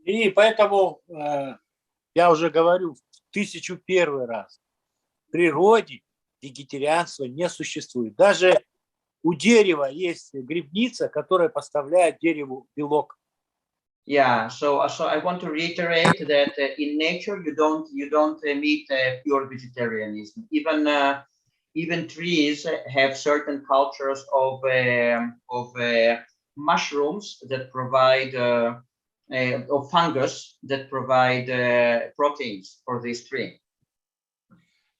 И поэтому я уже говорю в 1001 раз, в природе вегетарианства не существует. Даже у дерева есть грибница, которая поставляет дереву белок. Yeah, so I want to reiterate that in nature you don't meet pure vegetarianism. Even trees have certain cultures of mushrooms that provide of fungus that provide proteins for this tree.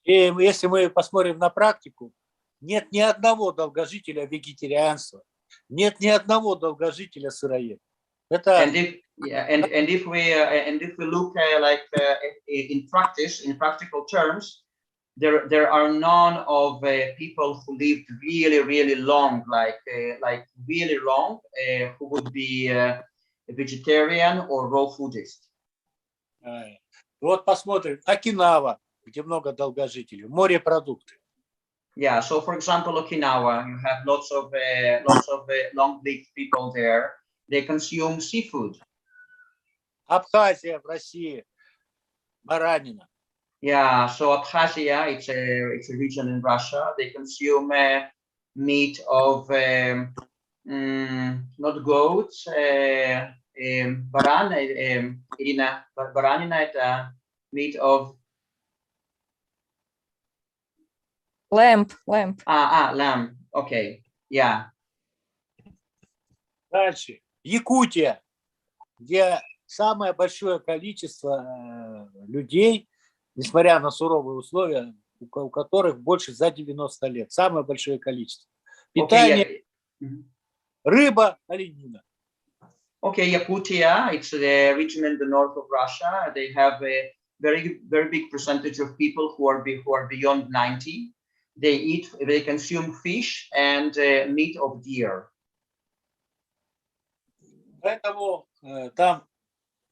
И если мы посмотрим на практику, нет ни одного долгожителя вегетарианства, нет ни одного долгожителя сыроеда. And if we look in practical terms, there are none of people who lived really long, like really long, who would be a vegetarian or raw foodist. Вот посмотрим, Окинава, где много долгожителей, морепродукты. Yeah, so for example, Okinawa, you have lots of long-lived people there. They consume seafood. Абхазия в России, баранина. Yeah, so Abkhazia, it's a region in Russia. They consume meat of not goats, Irina, baranina, это meat of Lamb. Lamb. Okay, yeah. Дальше. Якутия, где самое большое количество людей, несмотря на суровые условия, у которых больше за 90 лет. Самое большое количество. Питание, рыба, оленина. Okay, Yakutia, it's the region in the north of Russia. They have a very big percentage of people who are beyond 90. They consume fish and meat of deer. Поэтому там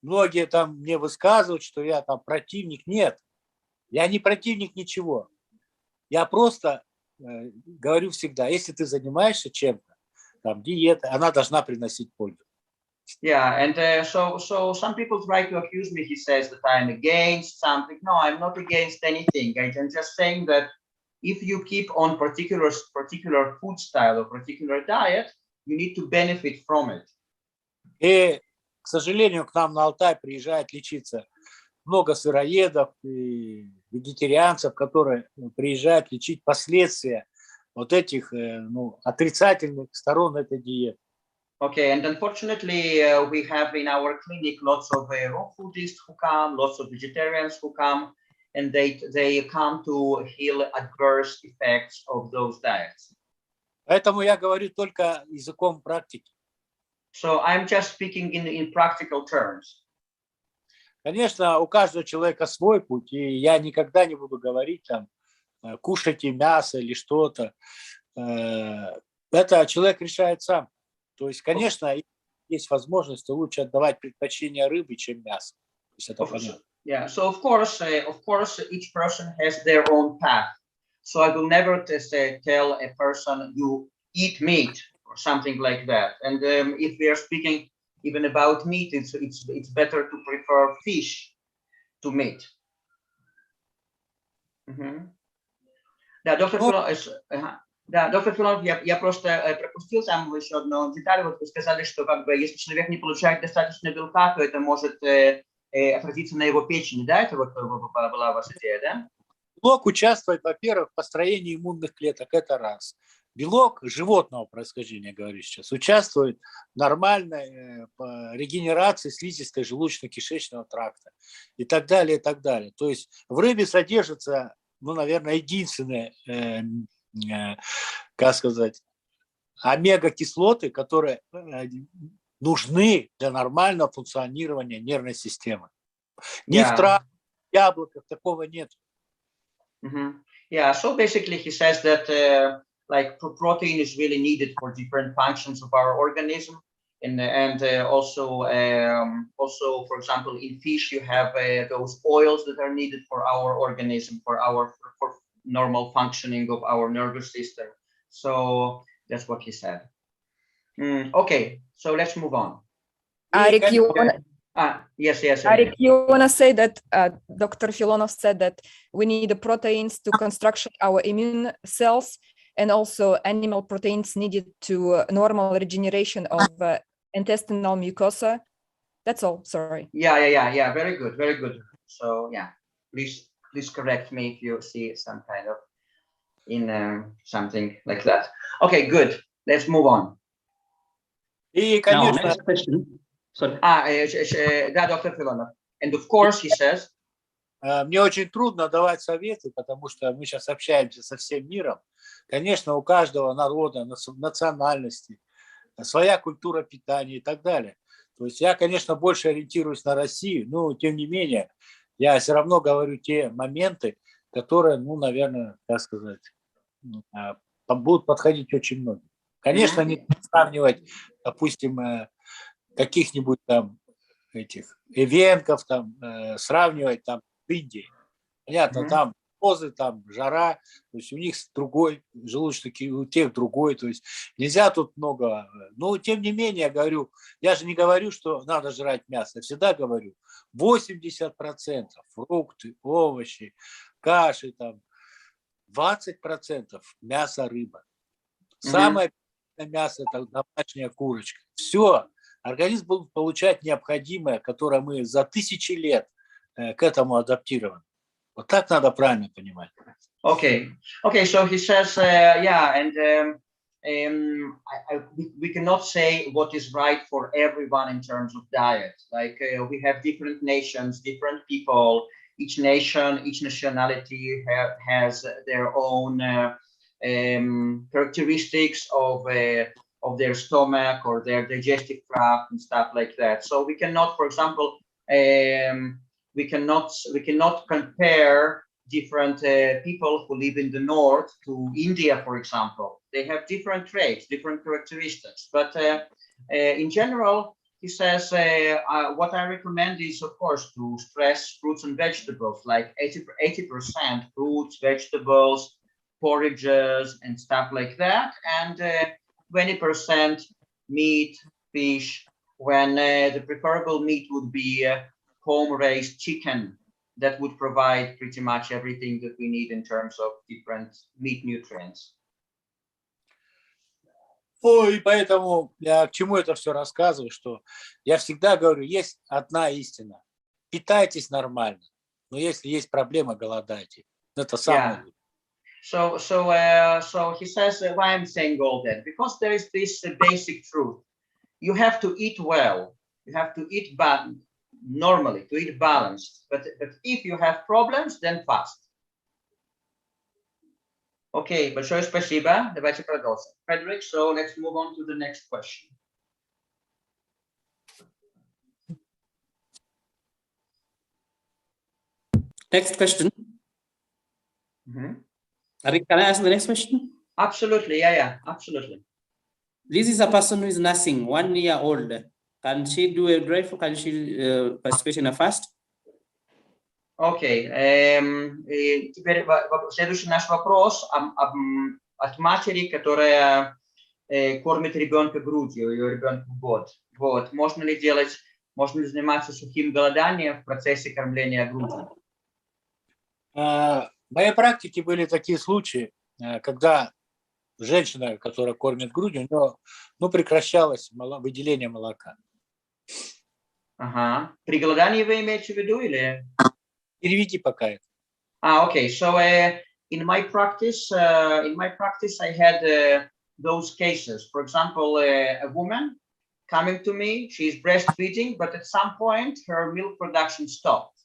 многие там мне высказывают, что я там противник. Нет, я не противник ничего. Я просто говорю всегда, если ты занимаешься чем-то, там диета, она должна приносить пользу. Yeah, and so some people try to accuse me. He says that I'm against something. No, I'm not against anything. I'm just saying that if you keep on particular food style or particular diet, you need to benefit from it. И, к сожалению, к нам на Алтай приезжает лечиться много сыроедов и вегетарианцев, которые приезжают лечить последствия вот этих отрицательных сторон этой диеты. Okay, and unfortunately, we have in our clinic lots of raw foodists who come, lots of vegetarians who come, and they come to heal adverse effects of those diets. Поэтому я говорю только языком практики. So I'm just speaking in practical terms. Конечно, у каждого человека свой путь, и я никогда не буду говорить там, кушайте мясо или что-то. Это человек решает сам. То есть, конечно, есть возможность лучше отдавать предпочтение рыбе, чем мясо. То есть это понятно. Yeah, so of course, each person has their own path. So I will never tell a person you eat meat or something like that. And if we are speaking even about meat, it's better to prefer fish to meat. Да, доктор Филонов, доктор Филонов, я просто пропустил там еще одну деталь. Вот вы сказали, что как бы если человек не получает достаточно белка, то это может отразиться на его печени, да? Это вот была ваша идея, да? Белок участвует, во-первых, в построении иммунных клеток, это раз. Белок животного происхождения, говорю сейчас, участвует в нормальной регенерации слизистой желудочно-кишечного тракта и так далее, и так далее. То есть в рыбе содержится, наверное, единственное, как сказать, омега-кислоты, которые нужны для нормального функционирования нервной системы. Ни в травах, в яблоках такого нет. Yeah, so basically he says that like protein is really needed for different functions of our organism, and also for example in fish you have those oils that are needed for our organism, for normal functioning of our nervous system. So that's what he said. Okay, so let's move on. Arik, yes. Arik, you want to say that Dr. Filonov said that we need the proteins to construction our immune cells and also animal proteins needed to normal regeneration of intestinal mucosa. That's all, sorry. Yeah, very good. So yeah, please correct me if you see some kind of something like that. Okay, good. Let's move on. И, конечно, next question. Sorry. Да, доктор Филонов. And of course, he says, мне очень трудно давать советы, потому что мы сейчас общаемся со всем миром. Конечно, у каждого народа, национальности своя культура питания и так далее. То есть я, конечно, больше ориентируюсь на Россию, но тем не менее я все равно говорю те моменты, которые, наверное, так сказать, будут подходить очень многим. Конечно, не сравнивать, допустим, каких-нибудь там этих эвенков, там, сравнивать там с Индией. Понятно, там позы, там жара, то есть у них другой желудочный, у тех другой, то есть нельзя тут много. Но тем не менее, я говорю, я же не говорю, что надо жрать мясо, я всегда говорю, 80% фрукты, овощи, каши, там, 20% мясо, рыба. Самое мясо – это домашняя курочка. Все, организм будет получать необходимое, которое мы за тысячи лет к этому адаптированы. Вот так надо правильно понимать. Okay, so he says, we cannot say what is right for everyone in terms of diet. Like we have different nations, different people. Each nation, each nationality has their own characteristics of their stomach or their digestive tract and stuff like that. So we cannot, for example, we cannot compare different people who live in the north to India, for example. They have different traits, different characteristics. But in general, he says, what I recommend is, of course, to stress fruits and vegetables, like 80% fruits, vegetables, porridges, and stuff like that, and 20% meat, fish, when the preferable meat would be home-raised chicken that would provide pretty much everything that we need in terms of different meat nutrients. Ну, и поэтому я к чему это все рассказываю, что я всегда говорю, есть одна истина. Питайтесь нормально, но если есть проблема, голодайте. Это самое. So he says, why I'm saying all that? Because there is this basic truth. You have to eat well. You have to eat normally, to eat balanced. But if you have problems, then fast. Окей, большое спасибо. Давайте продолжим. Frederick, so let's move on to the next question. Next question. Arik, can I ask the next question? Absolutely, yeah, absolutely. This is a person who is nursing, 1 year old. Can she do a drive? Can she participate in a fast? Окей. Теперь следующий наш вопрос от матери, которая кормит ребенка грудью, ее ребенку год. Вот. Можно ли заниматься сухим голоданием в процессе кормления грудью? В моей практике были такие случаи, когда женщина, которая кормит грудью, у нее прекращалось выделение молока. Ага. При голодании вы имеете в виду или? Переведи пока это. Okay. So in my practice, I had those cases. For example, a woman coming to me, she's breastfeeding, but at some point her milk production stopped.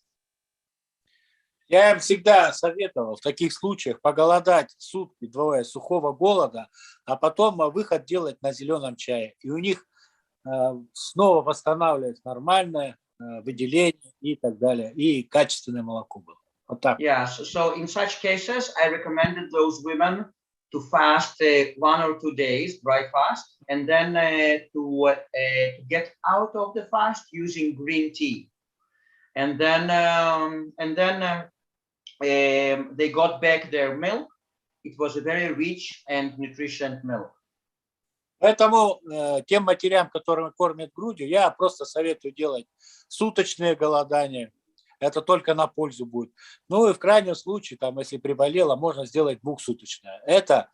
Я им всегда советовал в таких случаях поголодать сутки-двое сухого голода, а потом выход делать на зеленом чае. И у них снова восстанавливается нормальное выделение и так далее. И качественное молоко было. Вот так. Yeah, so in such cases, I recommended those women to fast 1 or 2 days, dry fast, and then to get out of the fast using green tea. And then they got back their milk. It was a very rich and nutritious milk. Поэтому тем матерям, которым кормят грудью, я просто советую делать суточные голодания. Это только на пользу будет. Ну и в крайнем случае, там, если приболела, можно сделать двухсуточное. Это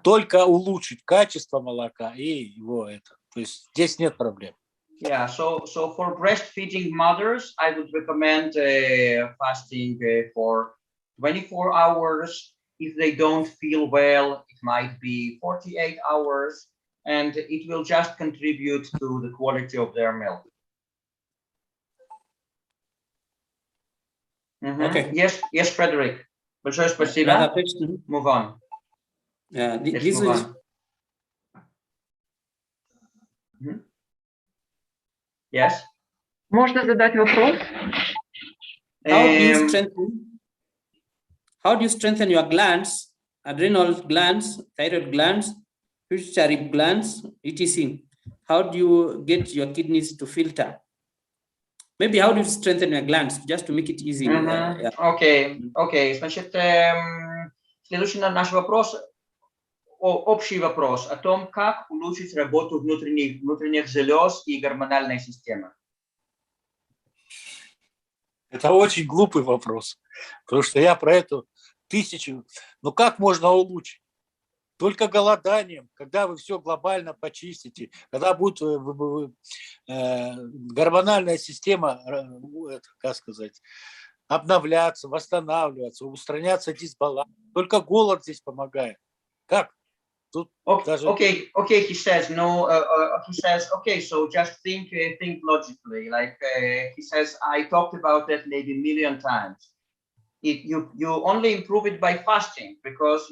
только улучшить качество молока и его это. То есть здесь нет проблем. Yeah, so for breastfeeding mothers, I would recommend fasting for 24 hours. If they don't feel well, it might be 48 hours, and it will just contribute to the quality of their milk. Okay. Yes, Frederick. Большое спасибо. Another question. Move on. This is. Yes. Можно задать вопрос? How do you strengthen your glands, adrenal glands, thyroid glands, pituitary glands, etc.? How do you get your kidneys to filter? Maybe how do you strengthen your glands, just to make it easy? Окей. Значит, следующий наш вопрос, общий вопрос о том, как улучшить работу внутренних желез и гормональной системы. Это очень глупый вопрос, потому что я про эту тысячу. Но как можно улучшить? Только голоданием, когда вы все глобально почистите, когда будет гормональная система, как сказать, обновляться, восстанавливаться, устраняться дисбаланс. Только голод здесь помогает. Как? Тут даже... Okay, he says, okay, so just think logically. Like he says, I talked about that maybe a million times. You only improve it by fasting, because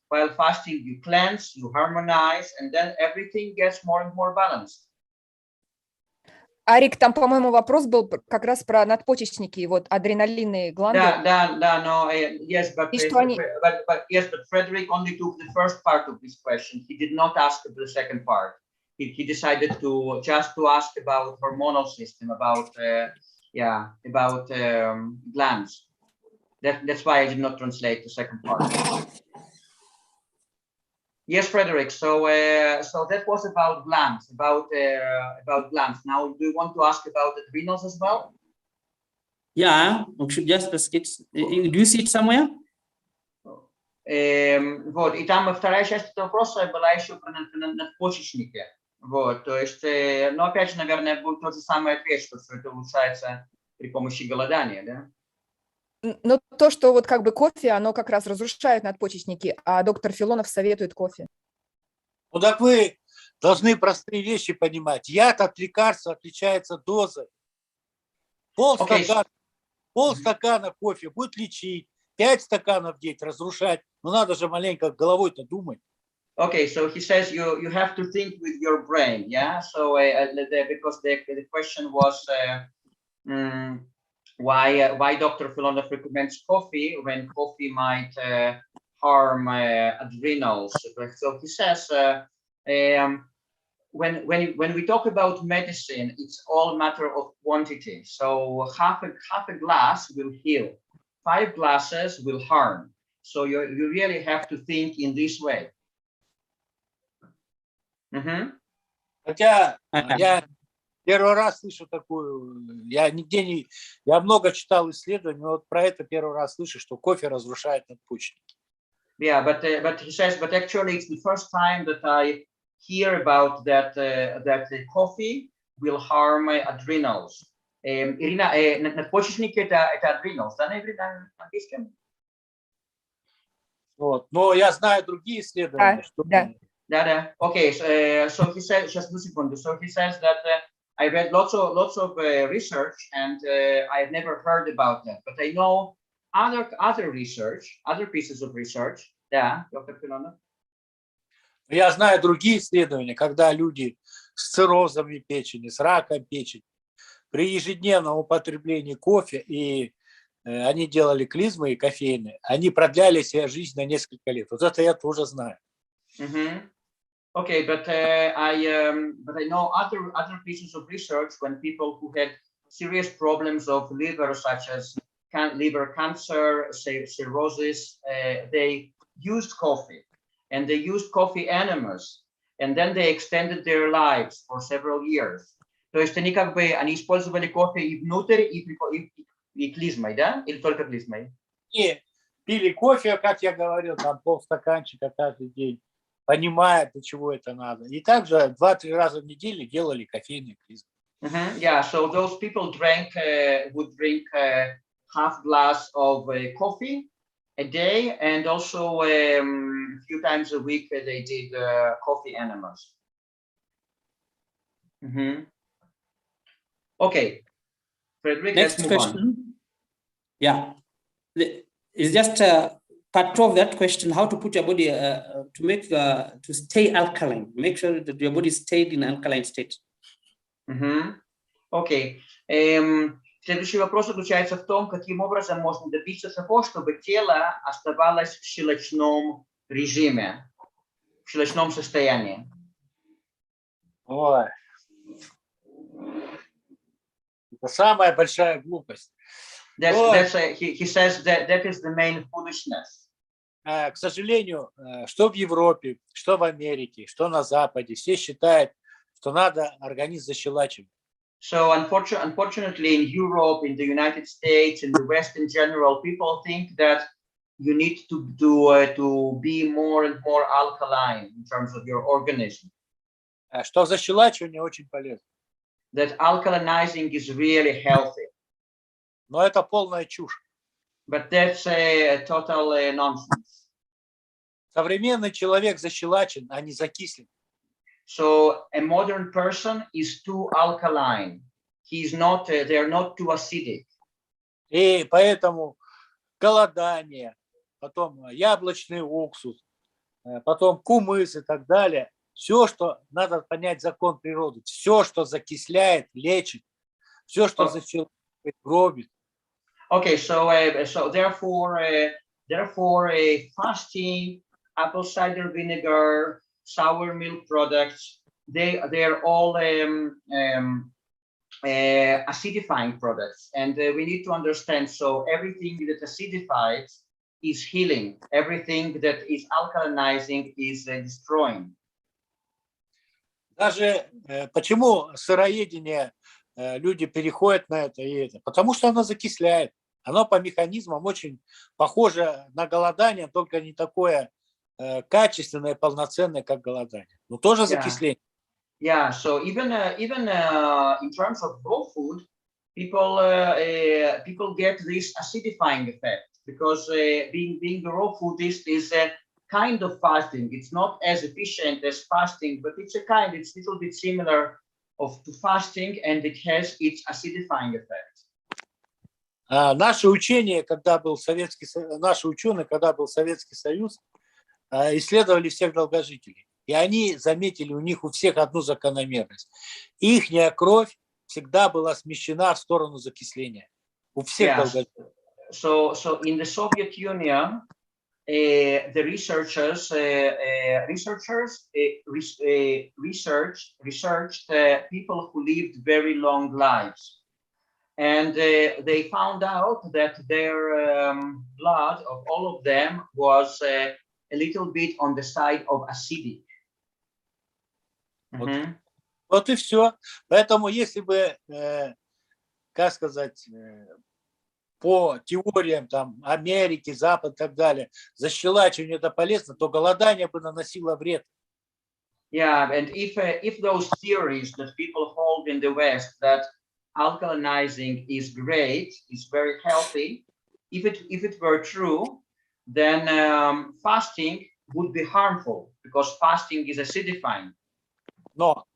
while fasting you cleanse, you harmonize, and then everything gets more and more balanced. Арик, там, по-моему, вопрос был как раз про надпочечники, вот адреналинные гланды. Yes, but Frederick only took the first part of this question. He did not ask the second part. he decided to just to ask about hormonal system, about glands. That's why I did not translate the second part. Yes, Frederick. So that was about glands. About glands. Now, do you want to ask about adrenals as well? Yeah, we should just ask it. Do you see it somewhere? Вот, и там вторая часть этого вопроса была еще про надпочечники. Вот, то есть, но опять же, наверное, будет тот же самый ответ, что все это улучшается при помощи голодания, да? Но то, что вот как бы кофе, оно как раз разрушает надпочечники, а доктор Филонов советует кофе. Ну так вы должны простые вещи понимать. Яд от лекарства отличается дозой. Полстакана кофе будет лечить, 5 стаканов в день разрушать. Ну надо же маленько головой-то думать. Okay, so he says you have to think with your brain, yeah. So because the question was why Dr. Filonov recommends coffee when coffee might harm adrenals. So he says when we talk about medicine, it's all matter of quantity. So half a glass will heal, 5 glasses will harm. So you really have to think in this way. Хотя я первый раз слышу такую, я много читал исследований, но вот про это первый раз слышу, что кофе разрушает надпочечники. Yeah, but he says, but actually it's the first time that I hear about that coffee will harm adrenals. Ирина, надпочечники это adrenals, да, на английском? Вот, но я знаю другие исследования. Да. Okay, so he says, just a second. So he says that I read lots of research, and I've never heard about that, but I know other research, other pieces of research. Да, доктор Филонов. Я знаю другие исследования, когда люди с циррозами печени, с раком печени, при ежедневном употреблении кофе, и они делали клизмы и кофеины, они продляли себе жизнь на несколько лет. Вот это я тоже знаю. Okay, but I know other pieces of research when people who had serious problems of liver, such as liver cancer, cirrhosis, they used coffee, and they used coffee enemas, and then they extended their lives for several years. То есть они использовали кофе и внутрь, и клизмой, да? Или только клизмой? И пили кофе, как я говорил, там полстаканчика каждый день, понимая, для чего это надо. И также 2-3 раза в неделю делали кофейные клизмы. Yeah, so those people would drink half glass of coffee a day, and also a few times a week they did coffee enemas. Okay, Frederick, next let's move question. on. Yeah, it's just part 2 of that question: how to put your body to make to stay alkaline, make sure that your body stayed in alkaline state. Окей. Следующий вопрос заключается в том, каким образом можно добиться того, чтобы тело оставалось в щелочном режиме, в щелочном состоянии. Ой. Это самая большая глупость. He says that is the main foolishness. К сожалению, что в Европе, что в Америке, что на Западе, все считают, что надо организм защелачивать. So unfortunately, in Europe, in the United States, in the West in general, people think that you need to be more and more alkaline in terms of your organism. Что защелачивание очень полезно. That alkalinizing is really healthy. Но это полная чушь. But that's a total nonsense. Современный человек защелачен, а не закислен. So a modern person is too alkaline. He's not. They're not too acidic. И поэтому голодание, потом яблочный уксус, потом кумыс и так далее. Все, что надо понять закон природы, все, что закисляет, лечит, все, что защелачивает, гробит. Okay, so therefore fasting, apple cider vinegar, sour milk products, they're all acidifying products, and we need to understand. So everything that acidifies is healing. Everything that is alkalinizing is destroying. Даже почему сыроедение люди переходят на это и это? Потому что оно закисляет. Оно по механизмам очень похоже на голодание, только не такое качественное, полноценное, как голодание. Но тоже закисление. Yeah, so even in terms of raw food, people get this acidifying effect, because being a raw foodist is a kind of fasting. It's not as efficient as fasting, but it's a little bit similar to fasting, and it has its acidifying effect. Наши учения, наши ученые, когда был Советский Союз, исследовали всех долгожителей. И они заметили у них у всех одну закономерность. Ихняя кровь всегда была смещена в сторону закисления. У всех долгожителей. So in the Soviet Union, the researched people who lived very long lives, and they found out that their blood of all of them was a little bit on the side of acidic. Вот и все. Поэтому если бы, как сказать, по теориям там Америки, Запад и так далее, защелачивание это полезно, то голодание бы наносило вред. Yeah, and if those theories that people hold in the West, that alkalinizing is great, is very healthy, if it were true, then fasting would be harmful, because fasting is acidifying. Но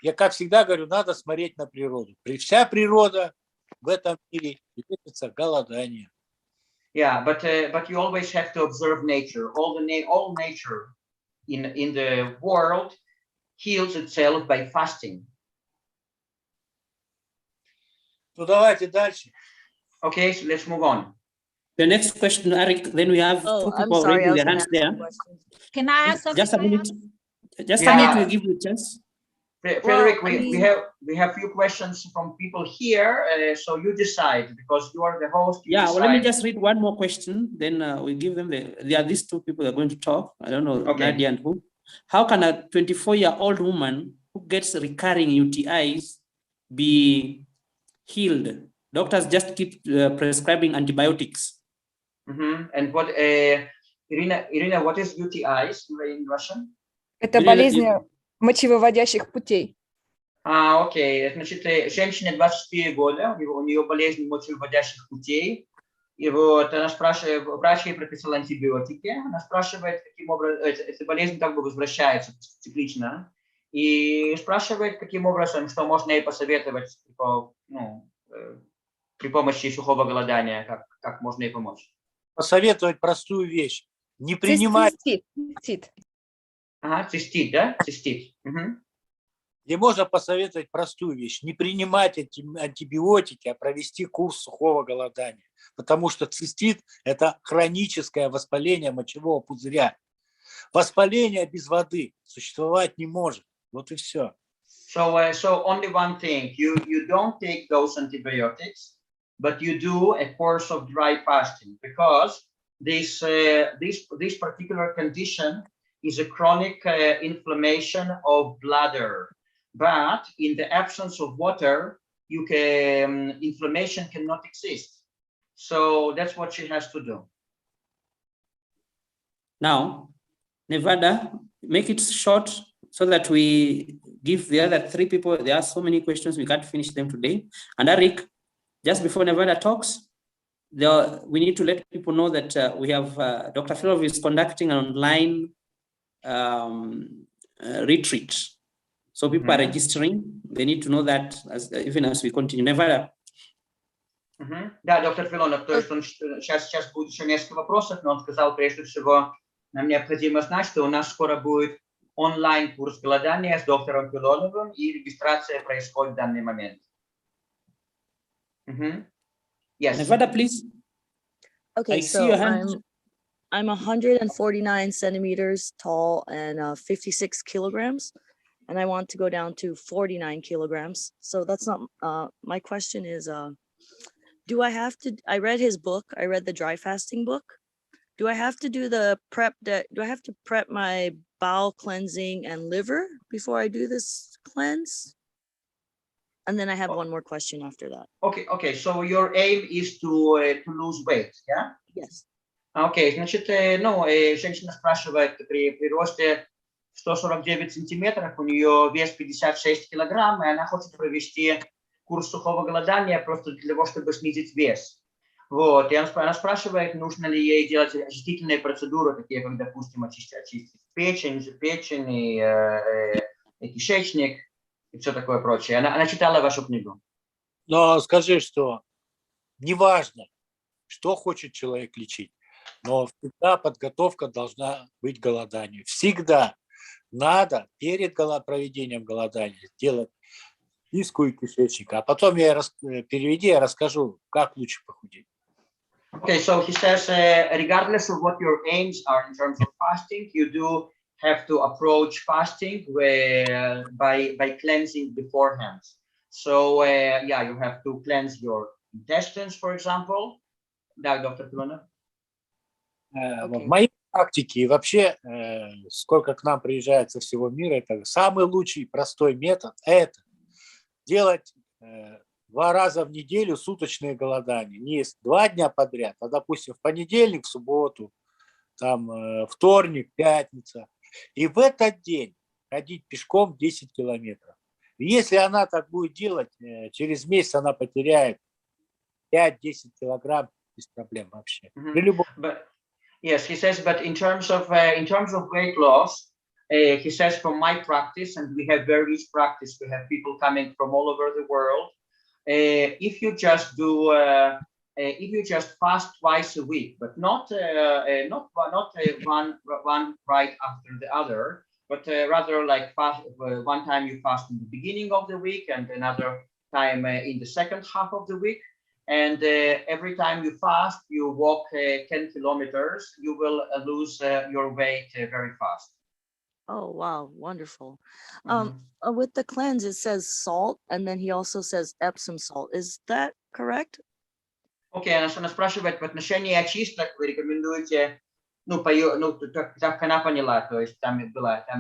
я, как всегда говорю, надо смотреть на природу. Вся природа в этом мире является голоданием. Yeah, but you always have to observe nature. All nature in the world heals itself by fasting. Ну давайте дальше. Okay, so let's move on. The next question, Eric. Then we have two people raising their hands there. Can I ask something? Just a minute. Just Yeah. a minute. We'll give you a chance. Frederick, we have few questions from people here, so you decide, because you are the host. Yeah, well, let me just read one more question, then we give them there are these two people that are going to talk. I don't know, Okay. Nadia and who. How can a 24-year-old woman who gets recurring UTIs be healed? Doctors just keep prescribing antibiotics. And what, Irina, what is UTIs in Russian? Это болезнь мочевыводящих путей. Окей. Значит, женщине 24 года, у нее болезнь мочевыводящих путей. И вот она спрашивает, врач ей прописал антибиотики. Она спрашивает, каким образом эта болезнь как бы возвращается циклично. И спрашивает, каким образом, что можно ей посоветовать при помощи сухого голодания, как можно ей помочь. Посоветовать простую вещь. Не принимать. Цистит. Ага, цистит, да? Цистит. Где можно посоветовать простую вещь. Не принимать антибиотики, а провести курс сухого голодания. Потому что цистит – это хроническое воспаление мочевого пузыря. Воспаление без воды существовать не может. Вот и все. So only one thing. You don't take those antibiotics, but you do a course of dry fasting, because this particular condition is a chronic inflammation of bladder. But in the absence of water, inflammation cannot exist. So that's what she has to do. Now, Nevada, make it short so that we give the other three people. There are so many questions, we can't finish them today. And Eric, just before Nevada talks, we need to let people know that we have Dr. Filonov is conducting an online retreat. So people are registering. They need to know that even as we continue. Nevada. Да, доктор Филонов, то есть он сейчас будет еще несколько вопросов, но он сказал, прежде всего, нам необходимо знать, что у нас скоро будет онлайн-курс голодания с доктором Филоновым, и регистрация происходит в данный момент. Yes. Nevada, please. Okay, so I'm 149 centimeters tall and 56 kilograms, and I want to go down to 49 kilograms. So that's not, my question is, do I have to, I read his book, I read the dry fasting book. Do I have to do the prep, do I have to prep my bowel cleansing and liver before I do this cleanse? And then I have one more question after that. Okay. So your aim is to lose weight, yeah? Yes. Окей, значит, женщина спрашивает, при росте 149 сантиметров, у нее вес 56 килограмм, и она хочет провести курс сухого голодания просто для того, чтобы снизить вес. Вот, и она спрашивает, нужно ли ей делать очистительные процедуры, такие как, допустим, очистить печень и кишечник, и все такое прочее. Она читала вашу книгу. Но скажи, что неважно, что хочет человек лечить, но всегда подготовка должна быть к голоданию. Всегда надо перед проведением голодания сделать чистку и кишечника. А потом я расскажу, как лучше похудеть. Okay, so he says, regardless of what your aims are in terms of fasting, you do have to approach fasting by cleansing beforehand. So, yeah, you have to cleanse your intestines, for example. Да, доктор Filonov. В моей практике и вообще, сколько к нам приезжает со всего мира, это самый лучший простой метод – это делать 2 раза в неделю суточные голодания. Не есть 2 дня подряд, а, допустим, в понедельник, в субботу, там, вторник, пятница. И в этот день ходить пешком 10 километров. И если она так будет делать, через месяц она потеряет 5-10 килограмм без проблем вообще. При любом... Yes, he says, but in terms of weight loss, he says from my practice, and we have various practice, we have people coming from all over the world. If you just fast twice a week, but not one right after the other, but rather like one time you fast in the beginning of the week and another time in the second half of the week. And every time you fast, you walk 10 kilometers, you will lose your weight very fast. Oh, wow. Wonderful. With the cleanse, it says salt, and then he also says Epsom salt. Is that correct? Окей, она спрашивает, в отношении очисток вы рекомендуете, так она поняла, то есть там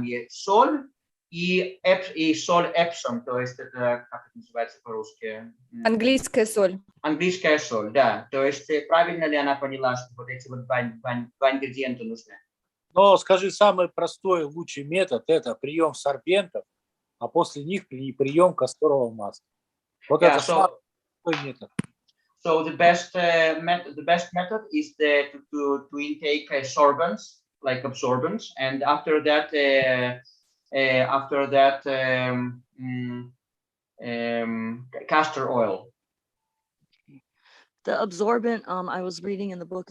есть соль и соль Epsom, то есть это, как это называется по-русски? Английская соль. Английская соль, да. То есть правильно ли она поняла, что вот эти вот два ингредиента нужны? Но скажи, самый простой, лучший метод – это прием сорбентов, а после них прием касторового масла. Вот это самый простой метод. So the best method is to intake sorbents, like absorbents, and after that castor oil. The absorbent, I was reading in the book,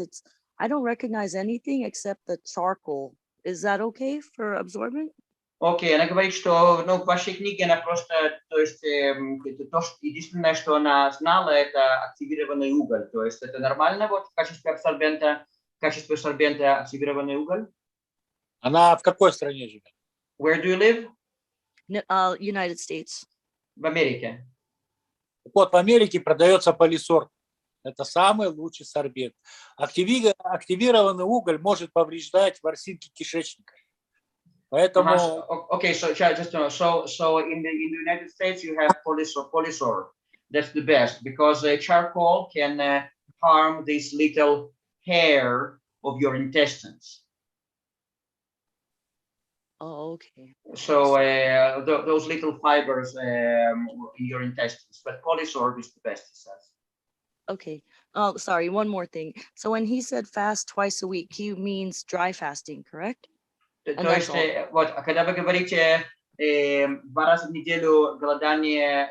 I don't recognize anything except the charcoal. Is that okay for absorbent? Окей, она говорит, что в вашей книге она просто, то есть единственное, что она знала, это активированный уголь. То есть это нормально вот в качестве абсорбента активированный уголь? Она в какой стране живет? Where do you live? United States. В Америке. Вот в Америке продается полисорб. Это самый лучший сорбент. Активированный уголь может повреждать ворсинки кишечника. Поэтому... Okay, so in the United States you have polysorb. That's the best because charcoal can harm this little hair of your intestines. Oh, okay. So those little fibers in your intestines, but polysorb is the best, he says. Okay. Oh, sorry. One more thing. So when he said fast twice a week, he means dry fasting, correct? То есть, вот, когда вы говорите 2 раза в неделю голодание,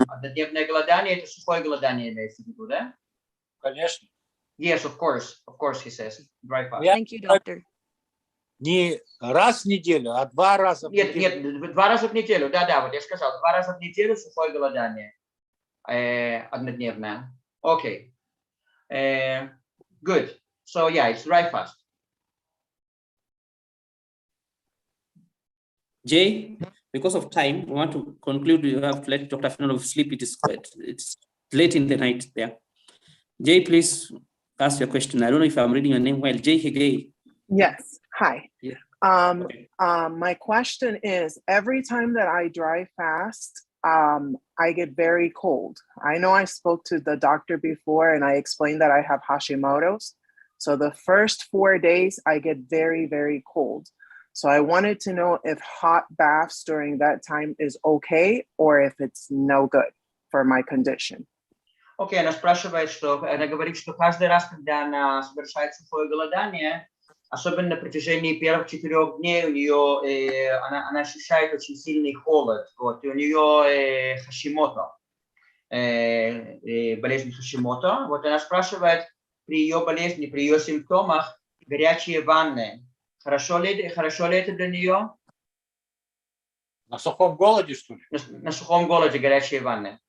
однодневное голодание, это сухое голодание имеется в виду, да? Конечно. Yes, of course, he says, dry fast. Thank you, doctor. Не раз в неделю, а 2 раза в неделю. Нет, 2 раза в неделю, да, вот я сказал, 2 раза в неделю сухое голодание, однодневное. Okay. Good. So yeah, it's dry fast. Jay, because of time, we want to conclude. We have to let Dr. Filonov sleep. It's late in the night there. Jay, please ask your question. I don't know if I'm reading your name well. Jay Higay. Yes. Hi. Yeah. Okay. My question is, every time that I drive fast, I get very cold. I know I spoke to the doctor before and I explained that I have Hashimoto's. So the first 4 days, I get very, very cold. So I wanted to know if hot baths during that time is okay or if it's no good for my condition. Окей, она спрашивает, она говорит, что каждый раз, когда она совершает сухое голодание, особенно на протяжении первых 4 дней, у нее, она ощущает очень сильный холод. Вот, и у нее Хашимото, болезнь Хашимото. Вот она спрашивает, при ее болезни, при ее симптомах, горячие ванны. Хорошо ли это для нее? На сухом голоде, что ли? На сухом голоде горячие ванны.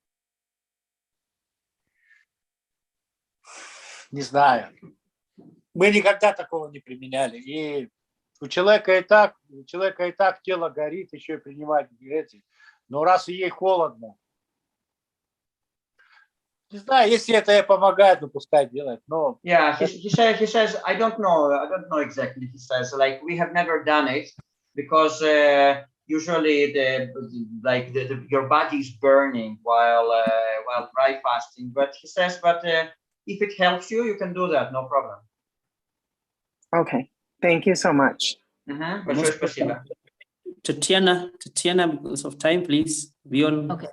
Не знаю. Мы никогда такого не применяли. И у человека и так тело горит, еще и принимать эти. Но раз ей холодно, не знаю, если это ей помогает, ну пускай делает. Но yeah, he says, I don't know exactly. He says, like, we have never done it because usually your body is burning while dry fasting. But he says, if it helps you, you can do that, no problem. Okay, thank you so much. Большое спасибо. Tatiana, because of time, please. Okay.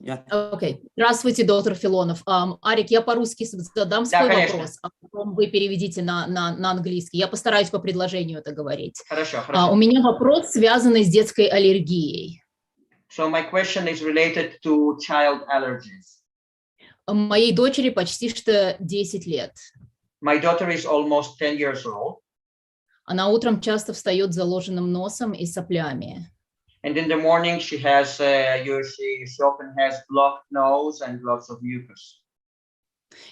Yeah. Okay. Здравствуйте, доктор Филонов. Арик, я по-русски задам свой вопрос, а потом вы переведите на английский. Я постараюсь по предложению это говорить. Хорошо. У меня вопрос, связанный с детской аллергией. So my question is related to child allergies. Моей дочери почти что 10 лет. My daughter is almost 10 years old. Она утром часто встает с заложенным носом и соплями. And in the morning she often has blocked nose and lots of mucus.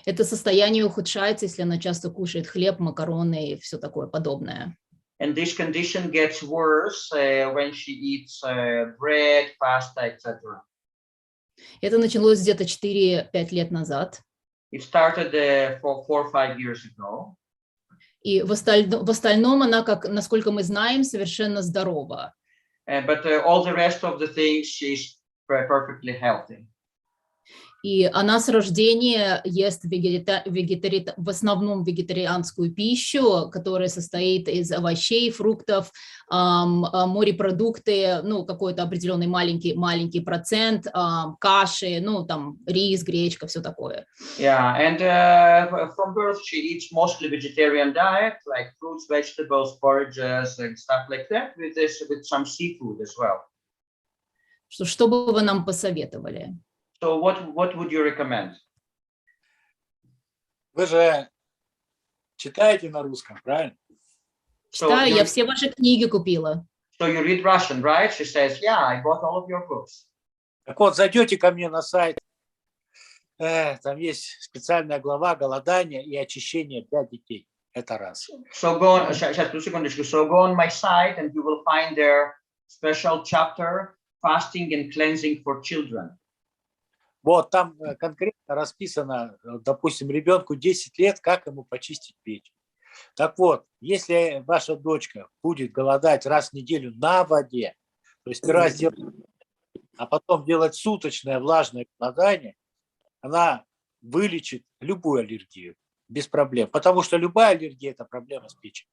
Это состояние ухудшается, если она часто кушает хлеб, макароны и все такое подобное. And this condition gets worse when she eats bread, pasta, etc. Это началось где-то 4-5 лет назад. It started 4 or 5 years ago. И в остальном она, насколько мы знаем, совершенно здорова. But all the rest of the things, she's perfectly healthy. И она с рождения ест в основном вегетарианскую пищу, которая состоит из овощей, фруктов, морепродукты, ну, какой-то определенный маленький процент, каши, ну, там, рис, гречка, все такое. Yeah, and from birth she eats mostly vegetarian diet, like fruits, vegetables, porridges, and stuff like that, with some seafood as well. Что бы вы нам посоветовали? So what would you recommend? Вы же читаете на русском, правильно? Читаю, я все ваши книги купила. So you read Russian, right? She says, yeah, I bought all of your books. Так вот, зайдете ко мне на сайт, там есть специальная глава «Голодание и очищение для детей». Это раз. So go on my site and you will find their special chapter, fasting and cleansing for children. Вот там конкретно расписано, допустим, ребенку 10 лет, как ему почистить печень. Так вот, если ваша дочка будет голодать раз в неделю на воде, то есть сперва сделать, а потом делать суточное влажное голодание, она вылечит любую аллергию без проблем, потому что любая аллергия – это проблема с печенью.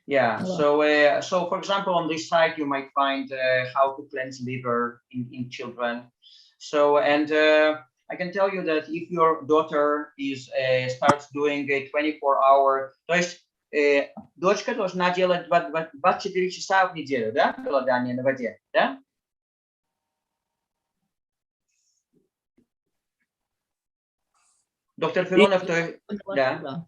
Yeah, so for example, on this site you might find how to cleanse liver in children. So, and I can tell you that if your daughter starts doing a 24-hour, то есть дочка должна делать 24 часа в неделю, да, голодание на воде, да? Доктор Филонов, да.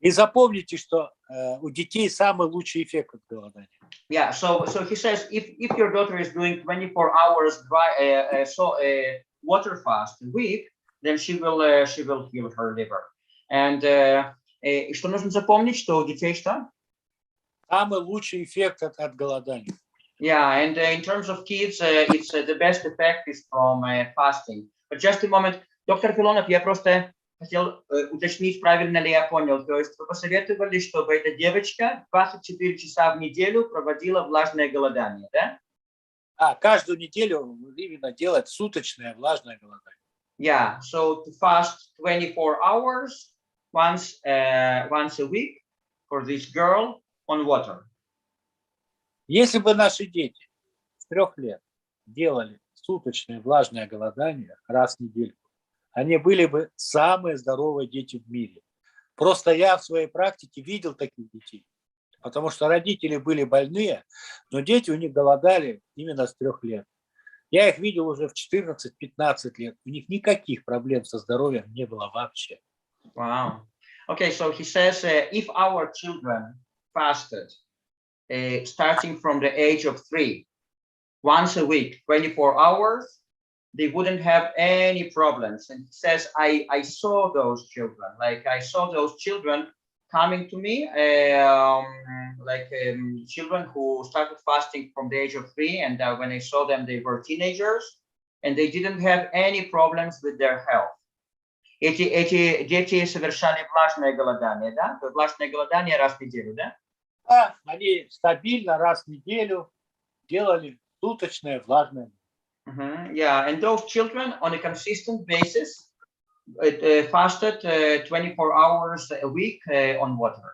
И запомните, что у детей самый лучший эффект от голодания. Yeah, so he says if your daughter is doing 24 hours water fast a week, then she will heal her liver. And что нужно запомнить, что у детей что? Самый лучший эффект от голодания. Yeah, and in terms of kids, it's the best effect is from fasting. But just a moment, доктор Филонов, я просто хотел уточнить, правильно ли я понял. То есть вы посоветовали, чтобы эта девочка 24 часа в неделю проводила влажное голодание, да? Каждую неделю именно делать суточное влажное голодание. Yeah, so to fast 24 hours once a week for this girl on water. Если бы наши дети с 3 лет делали суточное влажное голодание раз в недельку, они были бы самые здоровые дети в мире. Просто я в своей практике видел таких детей, потому что родители были больные, но дети у них голодали именно с 3 лет. Я их видел уже в 14-15 лет. У них никаких проблем со здоровьем не было вообще. Wow. Okay, so he says if our children fasted starting from the age of 3, once a week, 24 hours, they wouldn't have any problems. And he says, I saw those children, like I saw those children coming to me, children who started fasting from the age of 3, and when I saw them, they were teenagers, and they didn't have any problems with their health. Эти дети совершали влажное голодание, да? Влажное голодание раз в неделю, да? Да, они стабильно раз в неделю делали суточное влажное. Yeah, and those children on a consistent basis fasted 24 hours a week on water.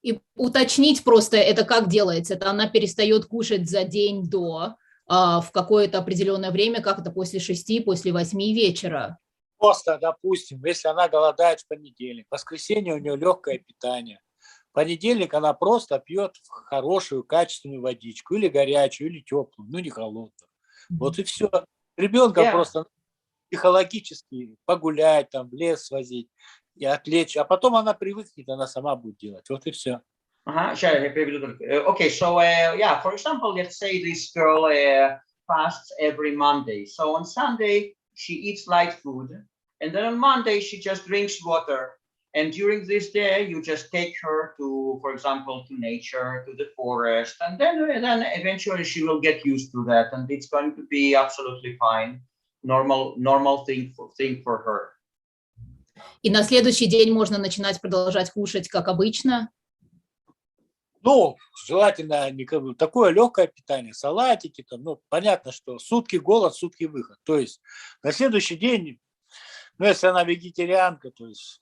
И уточнить просто, это как делается? Это она перестает кушать за день до, в какое-то определенное время, как это после 6, после 8 вечера? Просто, допустим, если она голодает в понедельник, в воскресенье у нее легкое питание. В понедельник она просто пьет хорошую, качественную водичку, или горячую, или теплую, ну не холодную. Вот и все. Ребенка просто психологически погулять, там, в лес свозить и отвлечь, а потом она привыкнет, она сама будет делать. Вот и все. Okay, so yeah, for example, let's say this girl fasts every Monday. So on Sunday, she eats light food, and then on Monday, she just drinks water. And during this day, you just take her to, for example, to nature, to the forest, and then eventually she will get used to that, and it's going to be absolutely fine, normal thing for her. И на следующий день можно начинать продолжать кушать, как обычно? Ну, желательно такое легкое питание, салатики, там, ну, понятно, что сутки голод, сутки выход. То есть на следующий день, ну, если она вегетарианка, то есть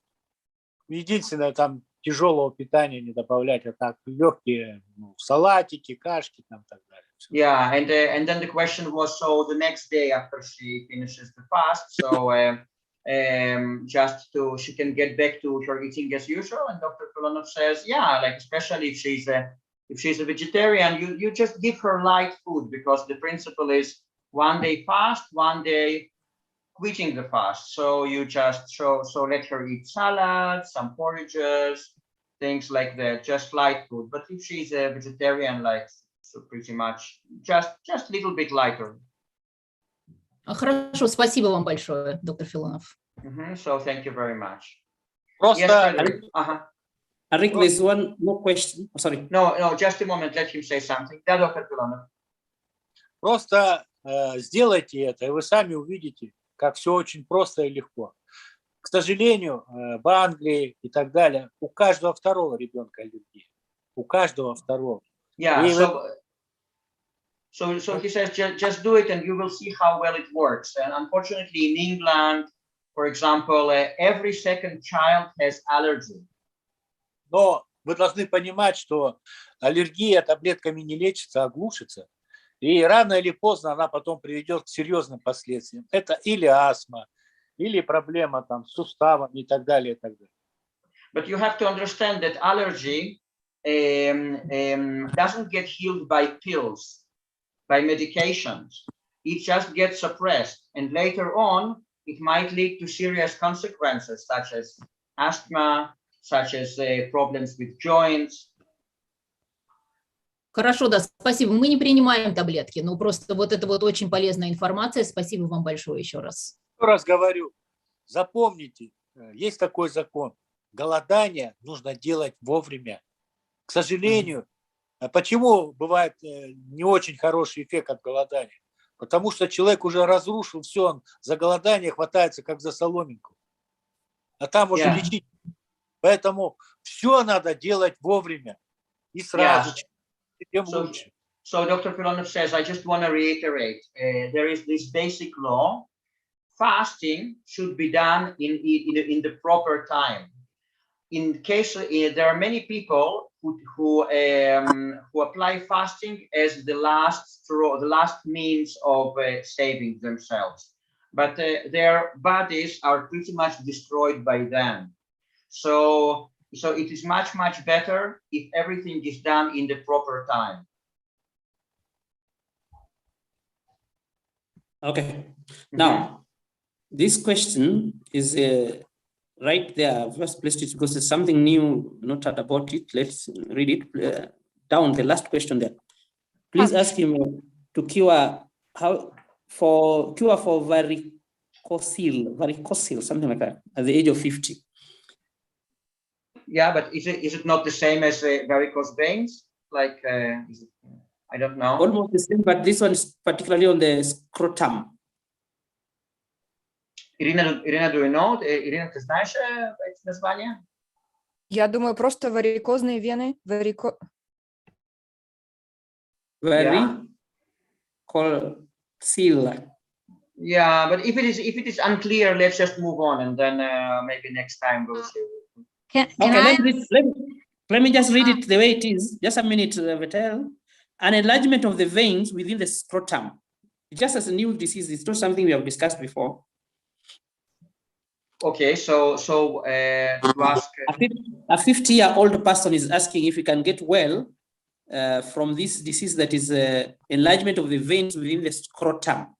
единственное, там тяжелого питания не добавлять, а так легкие салатики, кашки, там так далее. Yeah, and then the question was, so the next day after she finishes the fast, so she can get back to her eating as usual. And Dr. Filonov says, yeah, like especially if she's a vegetarian, you just give her light food, because the principle is 1 day fast, 1 day quitting the fast. So you just let her eat salad, some porridges, things like that, just light food. But if she's a vegetarian, like so pretty much just a little bit lighter. Хорошо, спасибо вам большое, доктор Филонов. So thank you very much. Просто, yes, Arik, there's one more question. Oh, sorry. No, just a moment. Let him say something. Да, доктор Филонов. Просто сделайте это, и вы сами увидите, как все очень просто и легко. К сожалению, в Англии и так далее у каждого второго ребенка аллергия. У каждого второго. Yeah, so he says, just do it and you will see how well it works. And unfortunately, in England, for example, every second child has allergy. Но вы должны понимать, что аллергия таблетками не лечится, а глушится. И рано или поздно она потом приведет к серьезным последствиям. Это или астма, или проблема там с суставами и так далее, и так далее. But you have to understand that allergy doesn't get healed by pills, by medications. It just gets suppressed, and later on, it might lead to serious consequences, such as asthma, such as problems with joints. Хорошо, да, спасибо. Мы не принимаем таблетки, но просто вот это вот очень полезная информация. Спасибо вам большое еще раз. Еще раз говорю, запомните, есть такой закон. Голодание нужно делать вовремя. К сожалению, Почему бывает не очень хороший эффект от голодания? Потому что человек уже разрушил все, он за голодание хватается как за соломинку. А там уже лечить. Поэтому все надо делать вовремя и сразу, тем лучше. So Dr. Filonov says, I just want to reiterate, there is this basic law. Fasting should be done in the proper time. In case there are many people who apply fasting as the last straw, the last means of saving themselves, but their bodies are pretty much destroyed by them. So it is much better if everything is done in the proper time. Okay. Now, this question is right there. I've just placed it because there's something new noted about it. Let's read it down. The last question there. Please ask him to cure for varicocele, something like that, at the age of 50. Yeah, but is it not the same as varicose veins? Like I don't know. Almost the same, but this one is particularly on the scrotum. Irina, do you know? Irina, ты знаешь эти названия? Я думаю, просто варикозные вены. Varicocele. Yeah, but if it is unclear, let's just move on, and then maybe next time we'll see. Let me just read it the way it is. Just a minute, Vettel. An enlargement of the veins within the scrotum. Just as a new disease, it's not something we have discussed before. Okay, so to ask a 50-year-old person is asking if he can get well from this disease that is enlargement of the veins within the scrotum.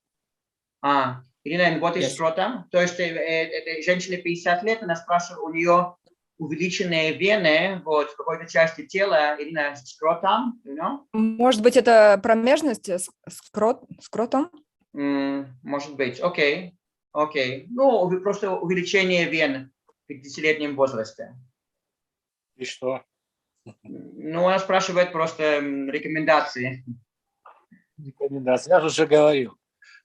Ирина, and what is scrotum? То есть женщине 50 лет, она спрашивает, у нее увеличенные вены вот в какой-то части тела, Ирина, scrotum, you know? Может быть, это промежность, скротом? Может быть, окей. Ну, просто увеличение вен в 50-летнем возрасте. И что? Ну, она спрашивает просто рекомендации. Рекомендации. Я же уже говорил.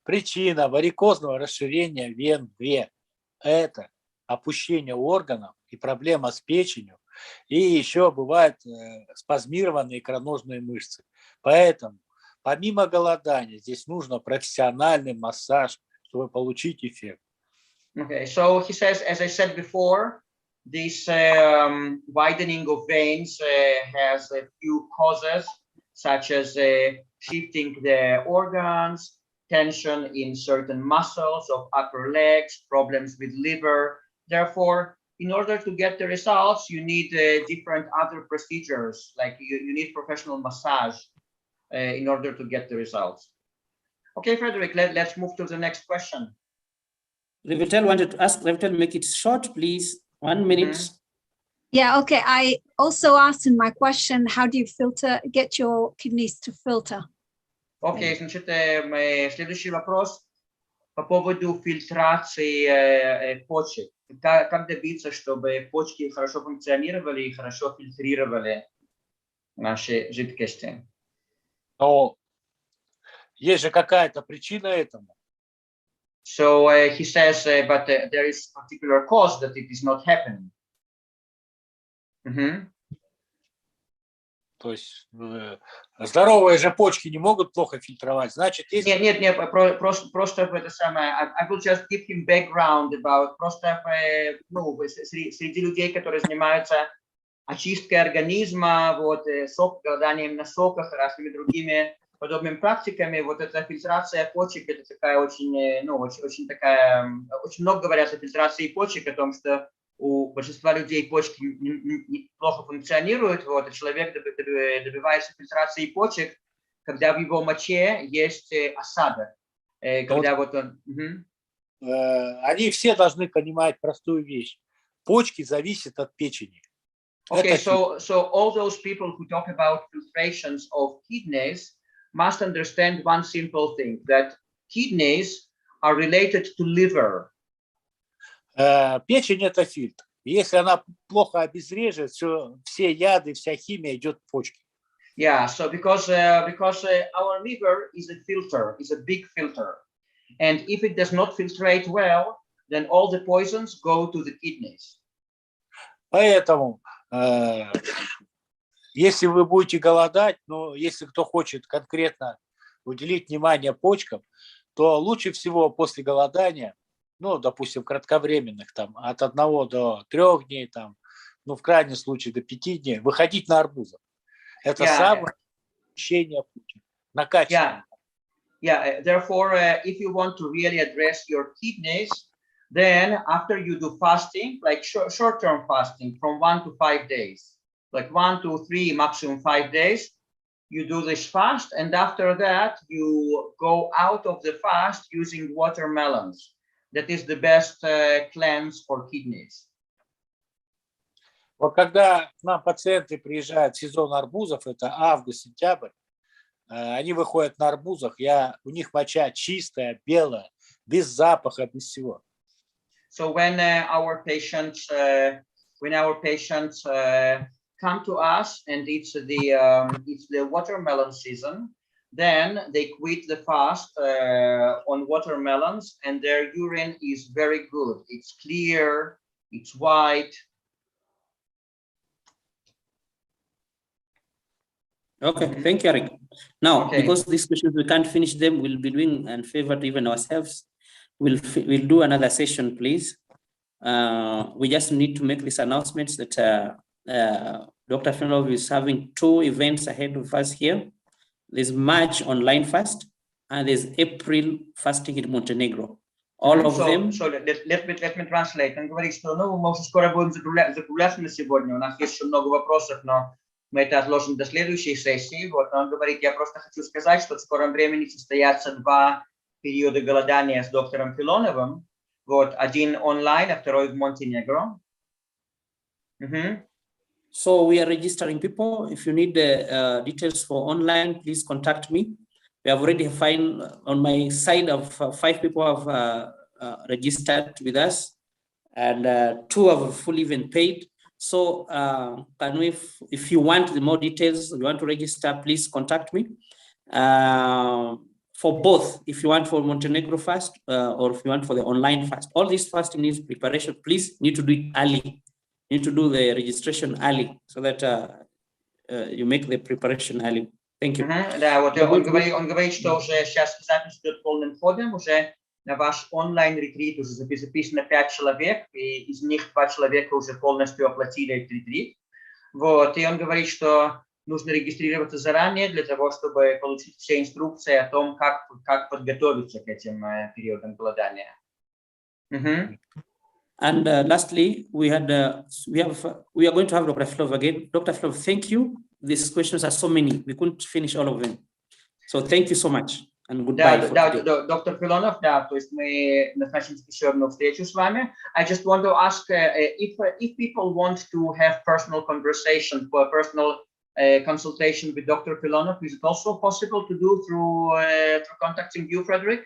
Причина варикозного расширения вен две. Это опущение органов и проблема с печенью. И еще бывают спазмированные икроножные мышцы. Поэтому, помимо голодания, здесь нужно профессиональный массаж, чтобы получить эффект. Okay, so he says, as I said before, this widening of veins has a few causes, such as shifting the organs, tension in certain muscles of upper legs, problems with liver. Therefore, in order to get the results, you need different other procedures, like you need professional massage in order to get the results. Okay, Frederick, let's move to the next question. Revital wanted to ask, Revital, make it short, please. 1 minute. Yeah, okay. I also asked in my question, how do you get your kidneys to filter? Окей, значит, следующий вопрос по поводу фильтрации почек. Как добиться, чтобы почки хорошо функционировали и хорошо фильтрировали наши жидкости? Но есть же какая-то причина этому. So he says, but there is a particular cause that it is not happening. То есть здоровые же почки не могут плохо фильтровать. Значит, есть... Нет, просто это самое. I will just give him background about просто среди людей, которые занимаются очисткой организма, вот голоданием на соках, разными другими подобными практиками, вот эта фильтрация почек, это такая очень много говорят о фильтрации почек, о том, что у большинства людей почки плохо функционируют, вот, и человек добивается фильтрации почек, когда в его моче есть осадок. Когда вот он... Они все должны понимать простую вещь. Почки зависят от печени. Okay, so all those people who talk about filtrations of kidneys must understand one simple thing, that kidneys are related to liver. Печень – это фильтр. Если она плохо обезвреживает, все яды, вся химия идет в почки. Yeah, so because our liver is a filter, is a big filter, and if it does not filtrate well, then all the poisons go to the kidneys. Поэтому, если вы будете голодать, но если кто хочет конкретно уделить внимание почкам, то лучше всего после голодания, ну, допустим, кратковременных, там, от 1 до 3 дней, там, ну, в крайнем случае до 5 дней, выходить на арбузах. Это самое очищение почек, накачивание. Yeah, therefore, if you want to really address your kidneys, then after you do fasting, like short-term fasting from 1 to 5 days, like 1 to 3, maximum 5 days, you do this fast, and after that you go out of the fast using watermelons. That is the best cleanse for kidneys. Вот когда к нам пациенты приезжают в сезон арбузов, это август-сентябрь, они выходят на арбузах, у них моча чистая, белая, без запаха, без всего. So when our patients come to us and it's the watermelon season, then they quit the fast on watermelons, and their urine is very good. It's clear, it's white. Okay, thank you, Eric. Now, because these questions we can't finish them, we'll be doing a favor to even ourselves. We'll do another session, please. We just need to make these announcements that Dr. Filonov is having 2 events ahead of us here. There's March online fast, and there's April fasting in Montenegro. All of them. So let me translate. Он говорит, что мы уже скоро будем закругляться на сегодня. У нас есть еще много вопросов, но мы это отложим до следующей сессии. Вот, он говорит, я просто хочу сказать, что в скором времени состоятся 2 периода голодания с доктором Филоновым. Вот, один онлайн, а второй в Монтенегро. So we are registering people. If you need the details for online, please contact me. We have already found on my side of 5 people have registered with us, and 2 have fully even paid. So can we, if you want the more details, you want to register, please contact me. For both, if you want for Montenegro fast or if you want for the online fast, all this fasting needs preparation. Please need to do it early. You need to do the registration early so that you make the preparation early. Thank you. Да, вот он говорит, что уже сейчас запись идет полным ходом, уже на ваш онлайн-ретрит уже записано 5 человек, и из них 2 человека уже полностью оплатили этот ретрит. Вот, и он говорит, что нужно регистрироваться заранее для того, чтобы получить все инструкции о том, как подготовиться к этим периодам голодания. And lastly, we are going to have Dr. Filonov again. Dr. Filonov, thank you. These questions are so many. We couldn't finish all of them. So thank you so much and goodbye. Да, доктор Филонов, да, то есть мы назначим еще одну встречу с вами. I just want to ask if people want to have personal conversation, for personal consultation with Dr. Filonov, is it also possible to do through contacting you, Frederick?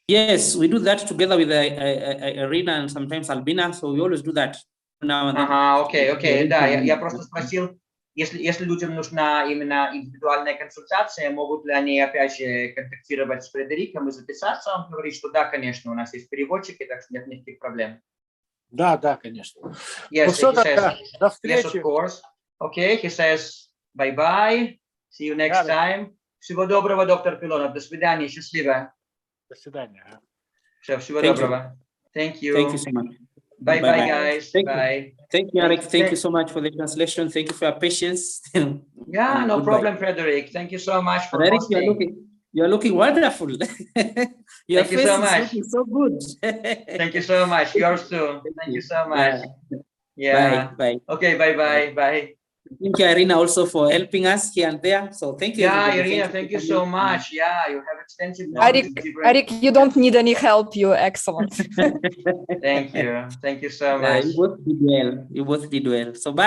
Yes, we do that together with Irina and sometimes Albina, so we always do that now and then. Окей, да, я просто спросил, если людям нужна именно индивидуальная консультация, могут ли они опять же контактировать с Фредериком и записаться? Он говорит, что да, конечно, у нас есть переводчики, так что нет никаких проблем. Да, конечно. Yes, ну все, тогда, до встречи. Yes, of course. Okay, he says bye-bye, see you next time. Всего доброго, доктор Филонов, до свидания, счастливо. До свидания. Все, всего доброго. Thank you. Thank you so much. Bye, guys. Bye. Thank you, Eric. Thank you so much for the translation. Thank you for your patience. Yeah, no problem, Frederick. Thank you so much for Eric, hosting. you're looking wonderful. Your Thank you face so is much. looking so good. Thank you so much. Yours too. Thank you so much. Yeah. Bye. Okay, bye. Thank you, Irina, also for helping us here and there. So thank you. Yeah, everybody. Irina, thank you so much. Yeah, you have extensive knowledge. Eric, you don't need any help. You're excellent. Thank you. Thank you so much. You both did well. So bye.